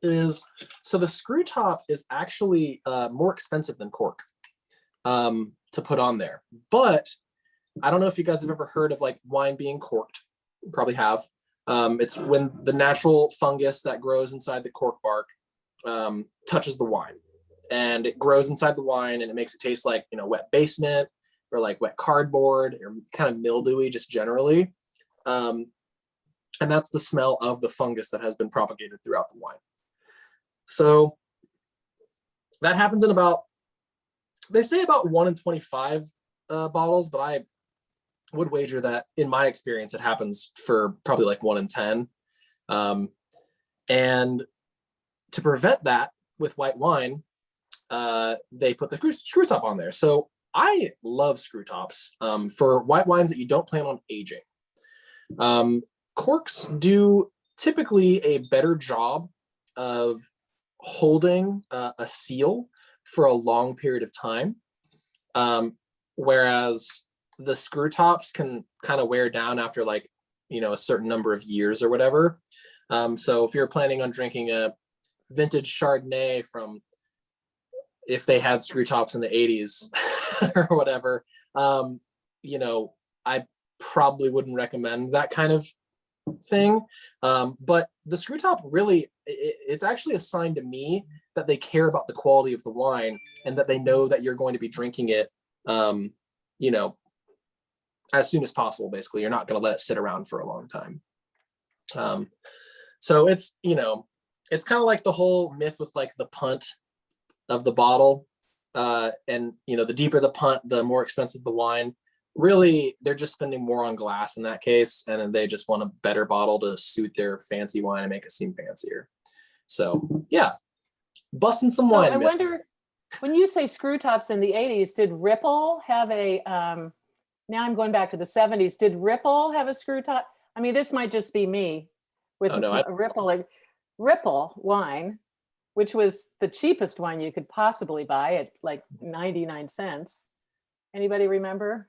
is, so the screw top is actually more expensive than cork to put on there. But I don't know if you guys have ever heard of like wine being corked. You probably have. It's when the natural fungus that grows inside the cork bark touches the wine, and it grows inside the wine, and it makes it taste like, you know, wet basement or like wet cardboard or kind of mildewy just generally. And that's the smell of the fungus that has been propagated throughout the wine. So that happens in about, they say about 1 in 25 bottles, but I would wager that in my experience, it happens for probably like 1 in 10. And to prevent that with white wine, they put the screw top on there. So I love screw tops for white wines that you don't plan on aging. Corks do typically a better job of holding a seal for a long period of time, whereas the screw tops can kind of wear down after, like, you know, a certain number of years or whatever. So if you're planning on drinking a vintage Chardonnay from, if they had screw tops in the 80s or whatever, you know, I probably wouldn't recommend that kind of thing. But the screw top really, it's actually a sign to me that they care about the quality of the wine and that they know that you're going to be drinking it, you know, as soon as possible. Basically, you're not going to let it sit around for a long time. So it's, you know, it's kind of like the whole myth with like the punt of the bottle, and, you know, the deeper the punt, the more expensive the wine. Really, they're just spending more on glass in that case, and they just want a better bottle to suit their fancy wine and make it seem fancier. So yeah, busting some wine. I wonder, when you say screw tops in the 80s, did Ripple have a, now I'm going back to the 70s, did Ripple have a screw top? I mean, this might just be me with Ripple wine, which was the cheapest wine you could possibly buy at like 99 cents. Anybody remember?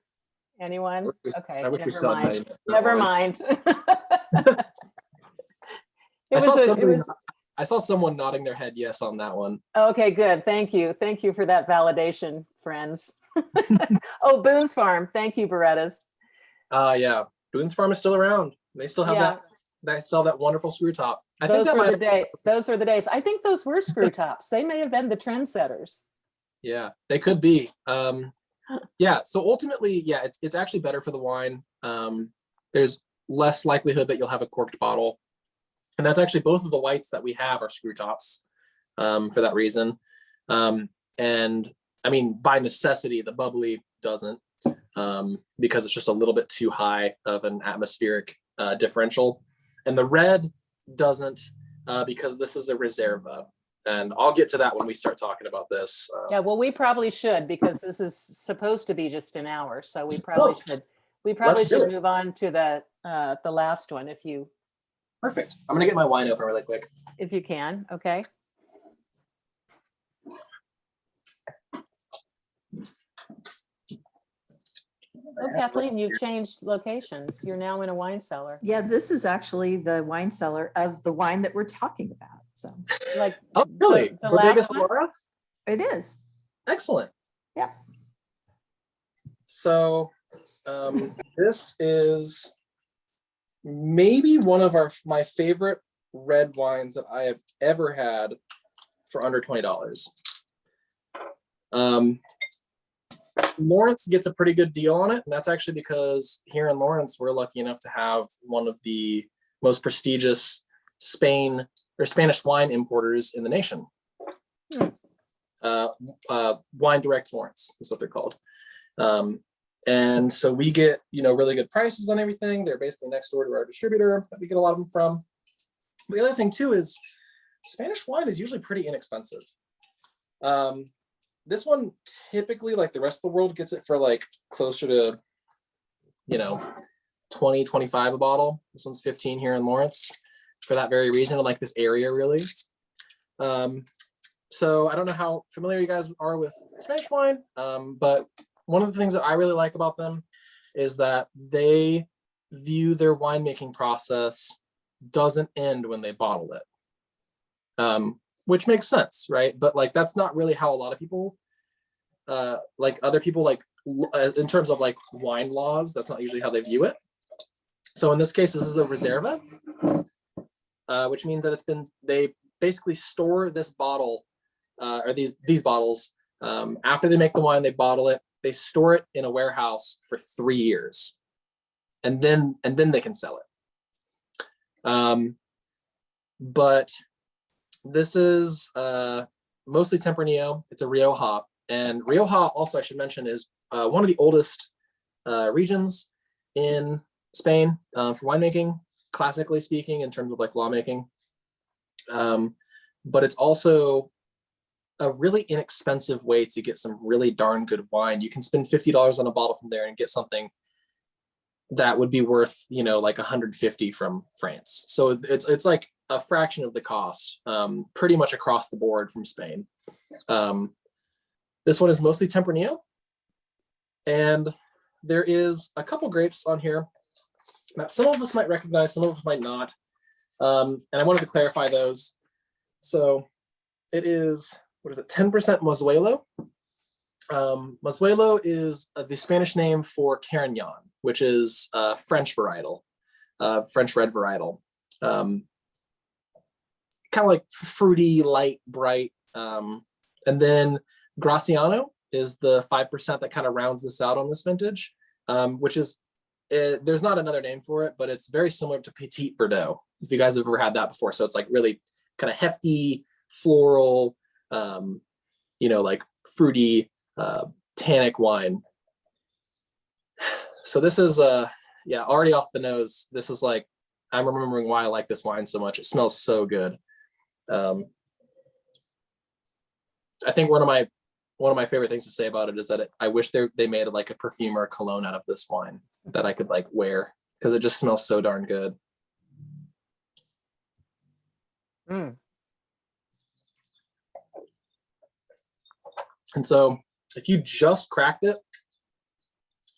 Anyone? Okay, I wish we never still mind. had Never mind. I saw someone nodding their head yes on that one. Okay, good. Thank you. Thank you for that validation, friends. Oh, Boone's Farm. Thank you, Berettas. Yeah, Boone's Farm is still around. They still have that. They still have that wonderful screw top. Those were the days. I think those were screw tops. They may have been the trendsetters. Yeah, they could be. Yeah, so ultimately, yeah, it's actually better for the wine. There's less likelihood that you'll have a corked bottle. And that's actually both of the whites that we have are screw tops for that reason. And I mean, by necessity, the bubbly doesn't, because it's just a little bit too high of an atmospheric differential. And the red doesn't, because this is a Reserva. And I'll get to that when we start talking about this. Yeah, well, we probably should, because this is supposed to be just an hour. So we probably should. We probably should move on to the last one, if you. Perfect. I'm gonna get my wine open really quick. If you can, okay. Oh, Kathleen, you changed locations. You're now in a wine cellar. Yeah, this is actually the wine cellar of the wine that we're talking about. So, like, oh, really? The last one? It is. Excellent. Yeah. So, this is maybe one of my favorite red wines that I have ever had for under $20. Lawrence gets a pretty good deal on it, and that's actually because here in Lawrence, we're lucky enough to have one of the most prestigious Spanish wine importers in the nation. Wine Direct Lawrence is what they're called. And so we get, you know, really good prices on everything. They're basically next door to our distributor that we get a lot of them from. The other thing too is Spanish wine is usually pretty inexpensive. this one typically, like the rest of the world, gets it for like closer to, 20, 25 a bottle. This one's 15 here in Lawrence for that very reason. I like this area really. So I don't know how familiar you guys are with Spanish wine, but one of the things that I really like about them is that they view their winemaking process doesn't end when they bottle it, which makes sense, right? But like that's not really how a lot of people, like other people, like in terms of like wine laws, that's not usually how they view it. So in this case, this is the Reserva, which means that they basically store this bottle or these bottles after they make the wine, they bottle it, they store it in a warehouse for 3 years, and then they can sell it. But this is mostly Tempranillo. It's a Rioja, and Rioja also, I should mention, is one of the oldest regions in Spain for winemaking, classically speaking, in terms of like lawmaking. But it's also a really inexpensive way to get some really darn good wine. You can spend $50 on a bottle from there and get something that would be worth, like 150 from France. So it's like a fraction of the cost, pretty much across the board from Spain. This one is mostly Tempranillo, and there is a couple grapes on here that some of us might recognize, some of us might not. And I wanted to clarify those. So it is, 10% Mozuelo. Mozuelo is the Spanish name for Carignan, which is French varietal, French red varietal. Kind of like fruity, light, bright. And then Graciano is the 5% that kind of rounds this out on this vintage, which is, there's not another name for it, but it's very similar to Petit Verdot, if you guys have ever had that before. So it's like really kind of hefty, floral, like fruity, tannic wine. So this is already off the nose. This is like, I'm remembering why I like this wine so much. It smells so good. I think one of my favorite things to say about it is that I wish they made like a perfume or a cologne out of this wine that I could like wear, because it just smells so darn good. Mm. And so if you just cracked it,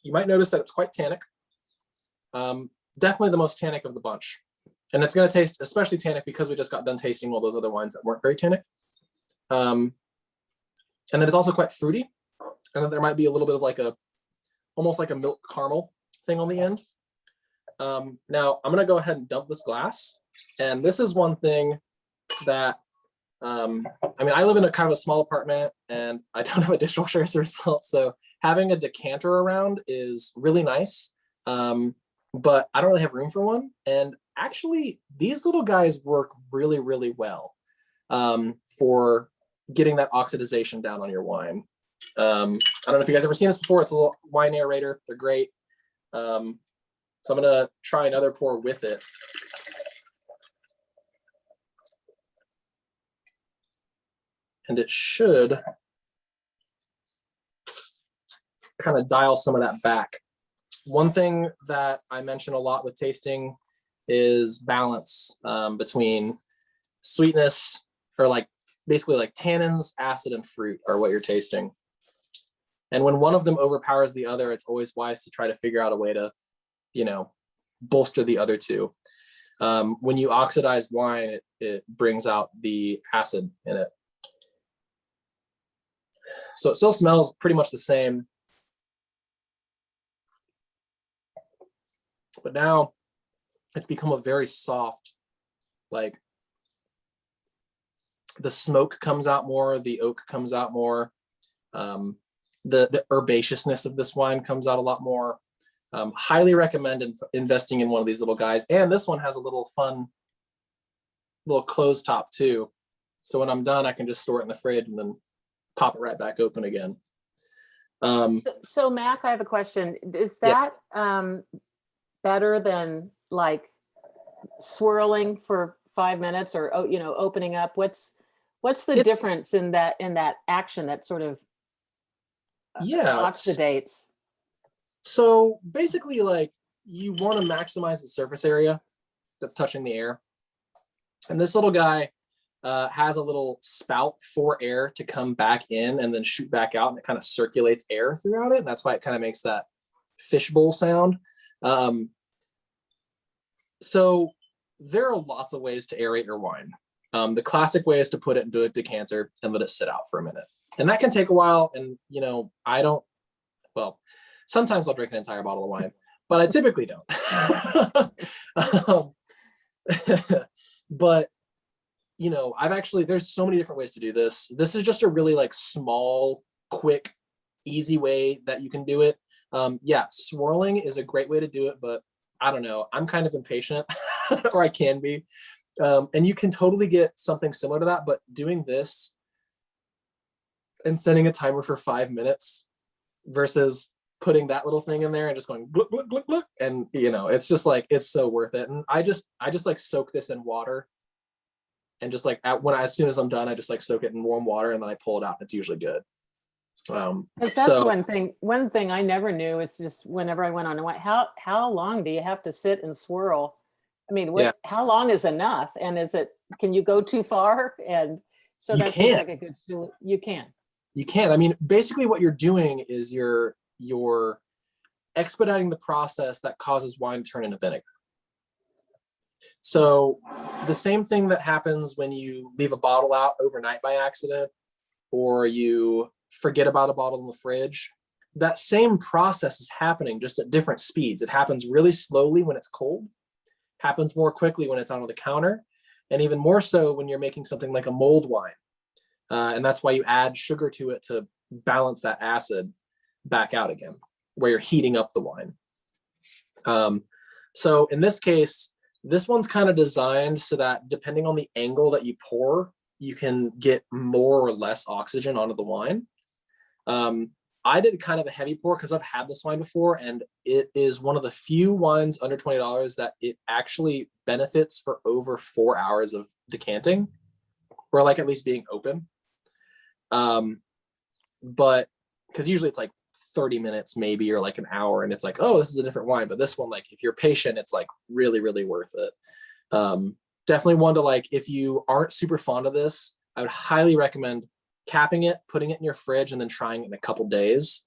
you might notice that it's quite tannic. Definitely the most tannic of the bunch. And it's going to taste especially tannic because we just got done tasting all those other wines that weren't very tannic. And then it's also quite fruity. And then there might be a little bit of almost like a milk caramel thing on the end. Now I'm going to go ahead and dump this glass. And this is one thing that, I live in a kind of a small apartment and I don't have a dishwasher as a result. So having a decanter around is really nice. But I don't really have room for one. And actually these little guys work really, really well for getting that oxidization down on your wine. I don't know if you guys ever seen this before. It's a little wine aerator. They're great. So I'm gonna try another pour with it. And it should kind of dial some of that back. One thing that I mention a lot with tasting is balance between sweetness, or like basically like tannins, acid, and fruit are what you're tasting. And when one of them overpowers the other, it's always wise to try to figure out a way to, bolster the other two. When you oxidize wine, it brings out the acid in it. So it still smells pretty much the same. But now it's become a very soft, like the smoke comes out more, the oak comes out more. The herbaceousness of this wine comes out a lot more. Highly recommend investing in one of these little guys. And this one has a little fun little closed top too. So when I'm done, I can just store it in the fridge and then pop it right back open again. So Mac, I have a question. Is that better than like swirling for 5 minutes or opening up? What's the difference in that action, that sort of Yeah. oxidates? So basically, like, you want to maximize the surface area that's touching the air. And this little guy has a little spout for air to come back in and then shoot back out, and it kind of circulates air throughout it. And that's why it kind of makes that fishbowl sound. So there are lots of ways to aerate your wine. The classic way is to put it into a decanter and let it sit out for a minute. And that can take a while. And, you know, sometimes I'll drink an entire bottle of wine, but I typically don't. But, you know, there's so many different ways to do this. This is just a really like small, quick, easy way that you can do it. Yeah, swirling is a great way to do it, but I don't know, I'm kind of impatient, or I can be. And you can totally get something similar to that, but doing this and setting a timer for 5 minutes versus putting that little thing in there and just going gluk, gluk, gluk, gluk, and you know, it's just like, it's so worth it. And I just like soak this in water, and just like as soon as I'm done, I just like soak it in warm water, and then I pull it out, and it's usually good. That's one thing I never knew is just whenever I went on, how long do you have to sit and swirl? I mean, how long is enough? And can you go too far? And so that seems like a good solution. You can. I mean, basically what you're doing is you're expediting the process that causes wine to turn into vinegar. So the same thing that happens when you leave a bottle out overnight by accident, or you forget about a bottle in the fridge, that same process is happening just at different speeds. It happens really slowly when it's cold, happens more quickly when it's out on the counter, and even more so when you're making something like a mulled wine. And that's why you add sugar to it to balance that acid back out again, where you're heating up the wine. So in this case, this one's kind of designed so that depending on the angle that you pour, you can get more or less oxygen onto the wine. I did kind of a heavy pour because I've had this wine before, and it is one of the few wines under $20 that it actually benefits for over 4 hours of decanting, or like at least being open. But because usually it's like 30 minutes maybe, or like an hour, and it's like, oh, this is a different wine. But this one, like, if you're patient, it's like really, really worth it. Definitely one to, like, if you aren't super fond of this, I would highly recommend capping it, putting it in your fridge, and then trying it in a couple days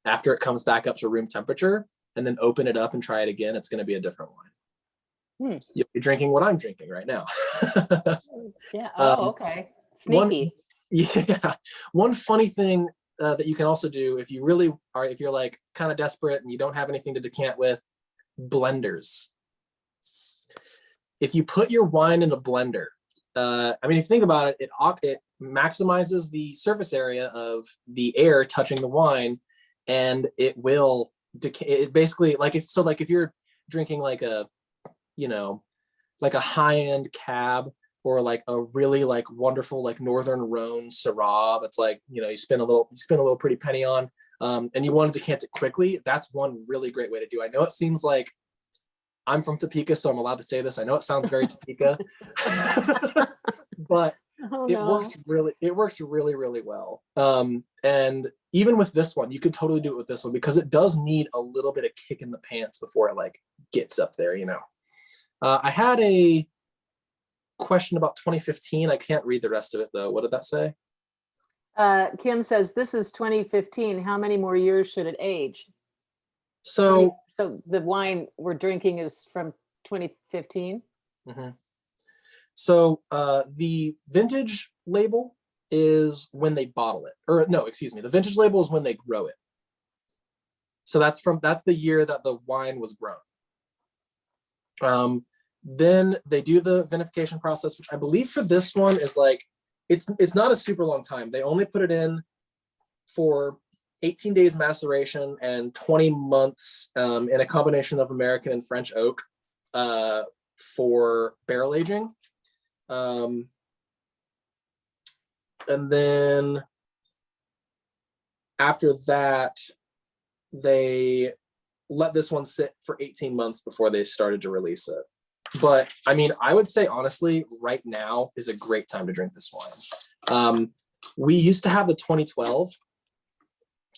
after it comes back up to room temperature, and then open it up and try it again. It's going to be a different wine. You'll be drinking what I'm drinking right now. Yeah. Oh, okay. Sneaky. One funny thing that you can also do if you really are, if you're like kind of desperate and you don't have anything to decant with, blenders. If you put your wine in a blender, I mean, if you think about it, it maximizes the surface area of the air touching the wine, and it will it basically, like, if you're drinking like a, you know, like a high-end cab, or like a really like wonderful like Northern Rhone Syrah that's like, you know, you spend a little pretty penny on, and you want to decant it quickly, that's one really great way to do. I know it seems like, I'm from Topeka, so I'm allowed to say this, I know it sounds very Topeka, but it works really, really well. And even with this one, you could totally do it with this one, because it does need a little bit of kick in the pants before it like gets up there, you know. I had a question about 2015. I can't read the rest of it though. What did that say? Kim says, this is 2015. How many more years should it age? So the wine we're drinking is from 2015. Mm-hmm. So the vintage label is when they bottle it, or no, excuse me, the vintage label is when they grow it. So that's the year that the wine was grown. Then they do the vinification process, which I believe for this one is like, it's not a super long time. They only put it in for 18 days maceration and 20 months in a combination of American and French oak for barrel aging. And then after that, they let this one sit for 18 months before they started to release it. But I mean, I would say honestly, right now is a great time to drink this wine. We used to have the 2012,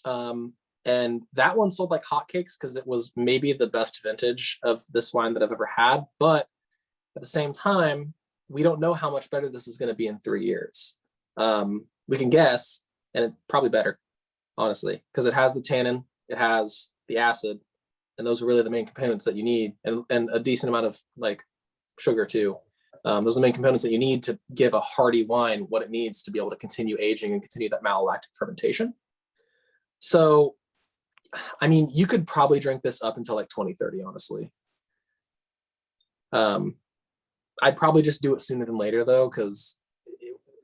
And that one sold like hotcakes because it was maybe the best vintage of this wine that I've ever had. But at the same time, we don't know how much better this is going to be in 3 years. We can guess, and it's probably better, honestly, because it has the tannin, it has the acid, and those are really the main components that you need, and a decent amount of like sugar too. Those are the main components that you need to give a hearty wine what it needs to be able to continue aging and continue that malolactic fermentation. So, I mean, you could probably drink this up until like 2030, honestly. I'd probably just do it sooner than later though, because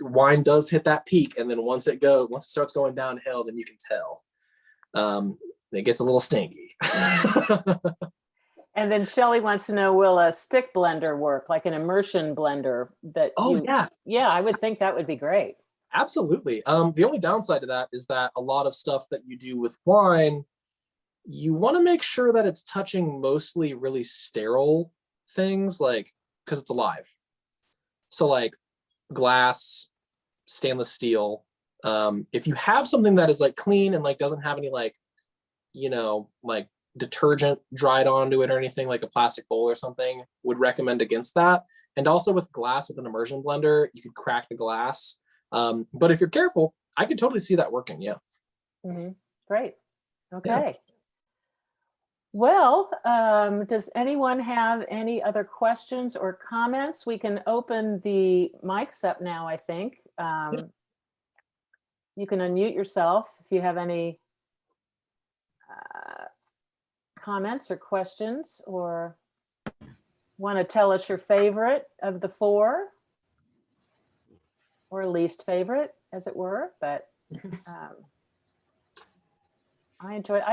wine does hit that peak, and then once it starts going downhill, then you can tell. It gets a little stinky. And then Shelley wants to know, will a stick blender work, like an immersion blender that yeah, I would think that would be great. Absolutely. The only downside to that is that a lot of stuff that you do with wine, you want to make sure that it's touching mostly really sterile things, like, because it's alive. So like glass, stainless steel. If you have something that is like clean and like doesn't have any like, you know, like detergent dried onto it or anything, like a plastic bowl or something, would recommend against that. And also with glass, with an immersion blender, you could crack the glass. But if you're careful, I could totally see that working. Yeah. Mm-hmm. Great. Okay. Yeah. Well, does anyone have any other questions or comments? We can open the mics up now, I think. You can unmute yourself if you have any comments or questions, or want to tell us your favorite of the four, or least favorite, as it were. But I enjoyed.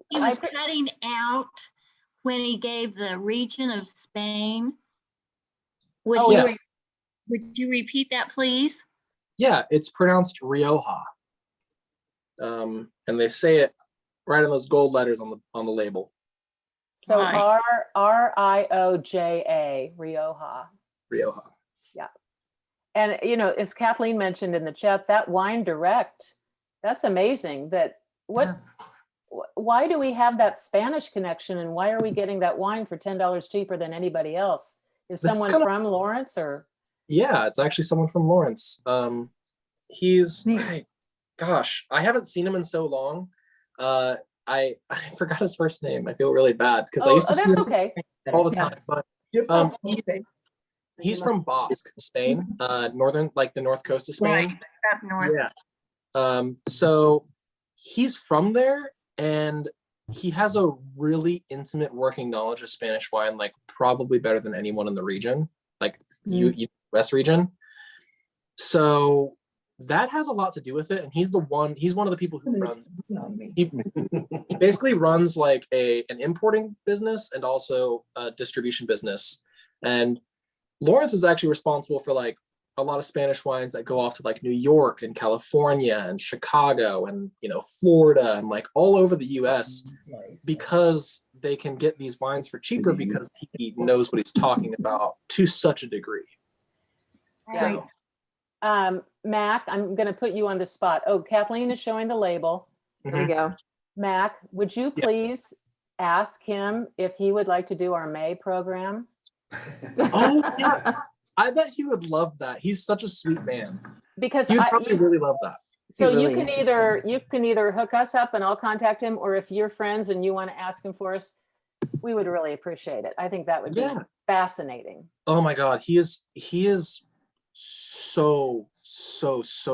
He was cutting out when he gave the region of Spain. Would you repeat that, please? Yeah, it's pronounced Rioja. And they say it right in those gold letters on the label. So Right. Rioja, Rioja. Rioja. Yeah. And, you know, as Kathleen mentioned in the chat, that wine direct, that's amazing. Why do we have that Spanish connection, and why are we getting that wine for $10 cheaper than anybody else? Is This is someone kinda- from Lawrence, or? Yeah, it's actually someone from Lawrence. He's, Neat. gosh, I haven't seen him in so long. I forgot his first name. I feel really bad because I used to see That's him okay. all the Yeah. time. But he's from Basque, Spain, northern, like the north coast of Spain. Up north. Yeah. So he's from there, and he has a really intimate working knowledge of Spanish wine, like probably better than anyone in the region, like US region. So that has a lot to do with it. And he's one of the people who runs, he basically runs like an importing business and also a distribution business. And Lawrence is actually responsible for like a lot of Spanish wines that go off to like New York and California and Chicago and, you know, Florida and like all over the US, because they can get these wines for cheaper because he knows what he's talking about to such a degree. Right. Mac, I'm going to put you on the spot. Oh, Kathleen is showing the label. Mhm. There we go. Mac, would you please ask him if he would like to do our May program? Oh, yeah. I bet he would love that. He's such a sweet man. Because He would probably really love that. so Be you really can either hook us up and I'll contact him, or if you're friends and you want to ask him for us, we would really appreciate it. I think that would be fascinating. Oh my God, he is so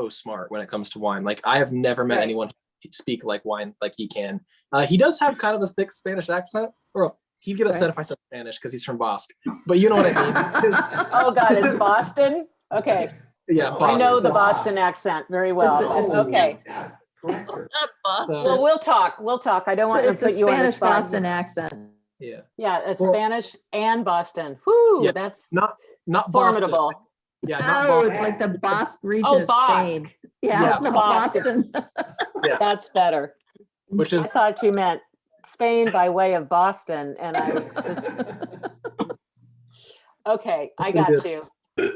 smart when it comes to wine. Like, I have never met anyone speak like wine like he can. He does have kind of a thick Spanish accent, or he'd get upset if I said Spanish because he's from Basque, but you know what I mean. Oh God, it's Boston? Okay. Yeah, I Boston. know the Boston accent very well. Okay. Well, we'll talk. I don't want to It's put a you on the Spanish spot. Boston accent. Yeah. Yeah, Well, Spanish and Boston. Whoo, yeah, that's not formidable. Boston. Yeah, not Oh, Boston. it's like the Basque region Oh, of Basque. Spain. Yeah, Yeah, no, Basque. Boston. That's better. Which I is thought you meant Spain by way of Boston, and I was just okay. I got you.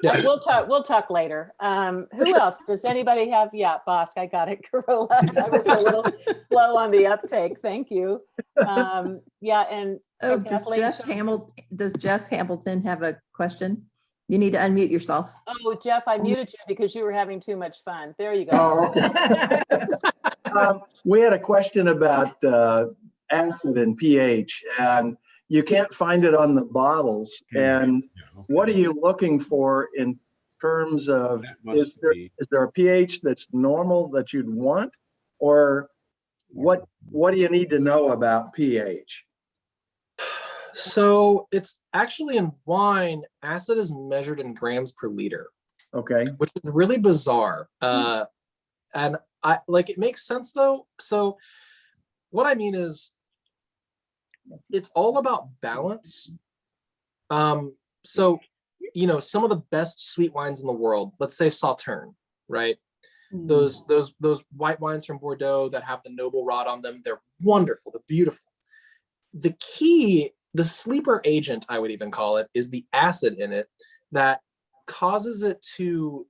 Yeah. We'll talk later. Who else? Does anybody have? Yeah, Bosk, I got it. Corolla. I was a little slow on the uptake. Thank you. Yeah, and so Oh, does Kathleen, Jeff Hamilton have a question? You need to unmute yourself. oh, Jeff, I muted you because you were having too much fun. There you go. We had a question about acid and pH, and you can't find it on the bottles. And what are you looking for in terms of, is there a pH that's normal that you'd want? Or what do you need to know about pH? So it's actually in wine, acid is measured in grams per liter. Okay. Which is really bizarre. And it makes sense though. So what I mean is it's all about balance. So, some of the best sweet wines in the world, let's say Sauterne, right? Those white wines from Bordeaux that have the noble rot on them, they're wonderful, they're beautiful. The key, the sleeper agent, I would even call it, is the acid in it that causes it to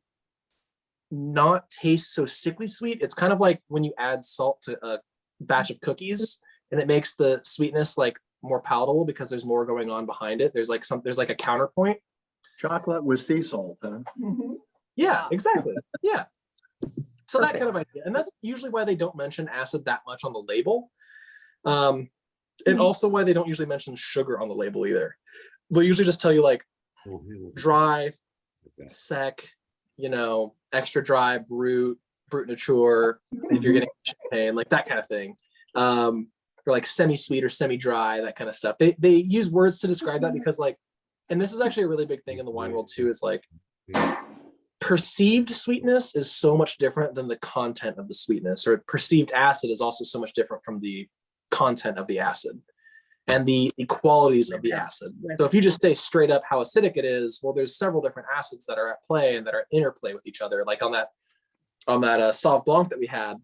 not taste so sickly sweet. It's kind of like when you add salt to a batch of cookies and it makes the sweetness more palatable because there's more going on behind it. There's a counterpoint. Chocolate with sea salt, huh? Yeah, exactly. Yeah. So Perfect. that kind of idea. And that's usually why they don't mention acid that much on the label. And also why they don't usually mention sugar on the label either. They'll usually just tell you dry, sec, extra dry, brut nature, if you're getting champagne, that kind of thing. Or semi-sweet or semi-dry, that kind of stuff. They use words to describe that because and this is actually a really big thing in the wine world too, is perceived sweetness is so much different than the content of the sweetness, or perceived acid is also so much different from the content of the acid and the qualities of the acid. So if you just say straight up how acidic it is, well, there's several different acids that are at play and that are interplay with each other. Like on that Sauv Blanc that we had,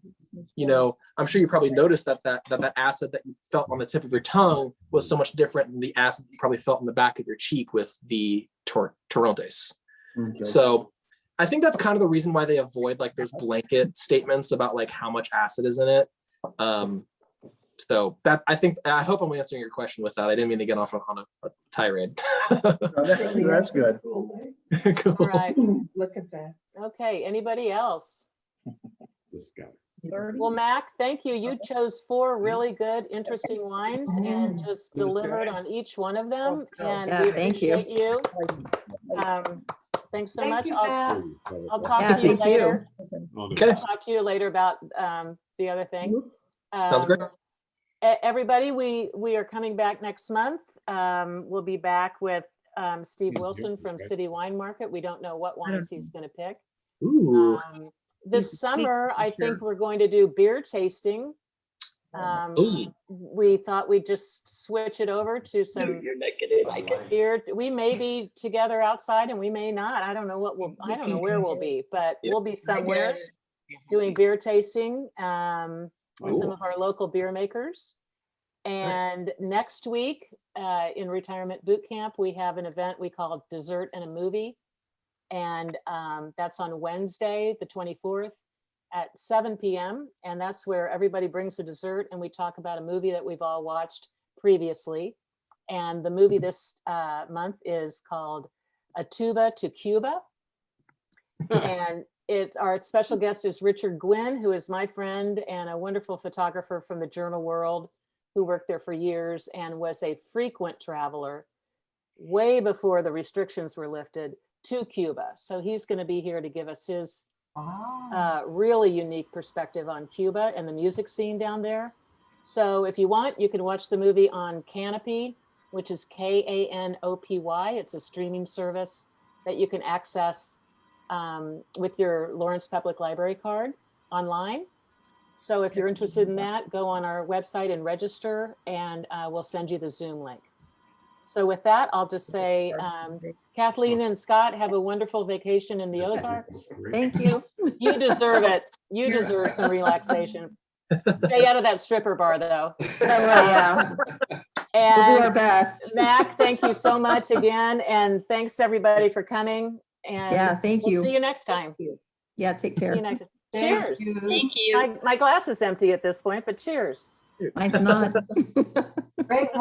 I'm sure you probably noticed that acid that you felt on the tip of your tongue was so much different than the acid you probably felt in the back of your cheek with the Torrontés. Okay. So I think that's kind of the reason why they avoid those blanket statements about how much acid is in it. So that I hope I'm answering your question with that. I didn't mean to get off on a tirade. No, that's good. Cool. All right. Look at that. Okay. Anybody else? Well, Mac, thank you. You chose 4 really good, interesting wines and just delivered on each one of them. And Yeah, we thank you. appreciate you. Thanks so Thank much. you, I'll talk Yeah, to you thank you. later. Okay. I'll talk to you later about the other thing. Sounds great. Everybody, we are coming back next month. We'll be back with Steve Wilson from City Wine Market. We don't know what wines he's going to pick. Ooh. This summer, I think we're going to do beer tasting. We thought we'd just switch it over to some beer. We may be together outside and we may not. I don't know where we'll be, but we'll be somewhere doing beer tasting with some of our local beer makers. And next week in Retirement Boot Camp, we have an event we call Dessert and a Movie. And that's on Wednesday, the 24th at 7 p.m. And that's where everybody brings a dessert and we talk about a movie that we've all watched previously. And the movie this month is called A Tuba to Cuba. And our special guest is Richard Gwynn, who is my friend and a wonderful photographer from the Journal World, who worked there for years and was a frequent traveler way before the restrictions were lifted to Cuba. So he's going to be here to give us his really unique perspective on Cuba and the music scene down there. So if you want, you can watch the movie on Canopy, which is Kanopy. It's a streaming service that you can access with your Lawrence Public Library card online. So if you're interested in that, go on our website and register, and we'll send you the Zoom link. So with that, I'll just say, Kathleen and Scott, have a wonderful vacation in the Ozarks. Thank you. You deserve it. You deserve some relaxation. Stay out of that stripper bar, though. Yeah, And we'll do our best. Mac, thank you so much again. And thanks everybody for coming. And Yeah, thank we'll you. see you next time. Yeah, take See you care. next. Thank Cheers. you. Thank you. My glass is empty at this point, but cheers. Mine's not. Great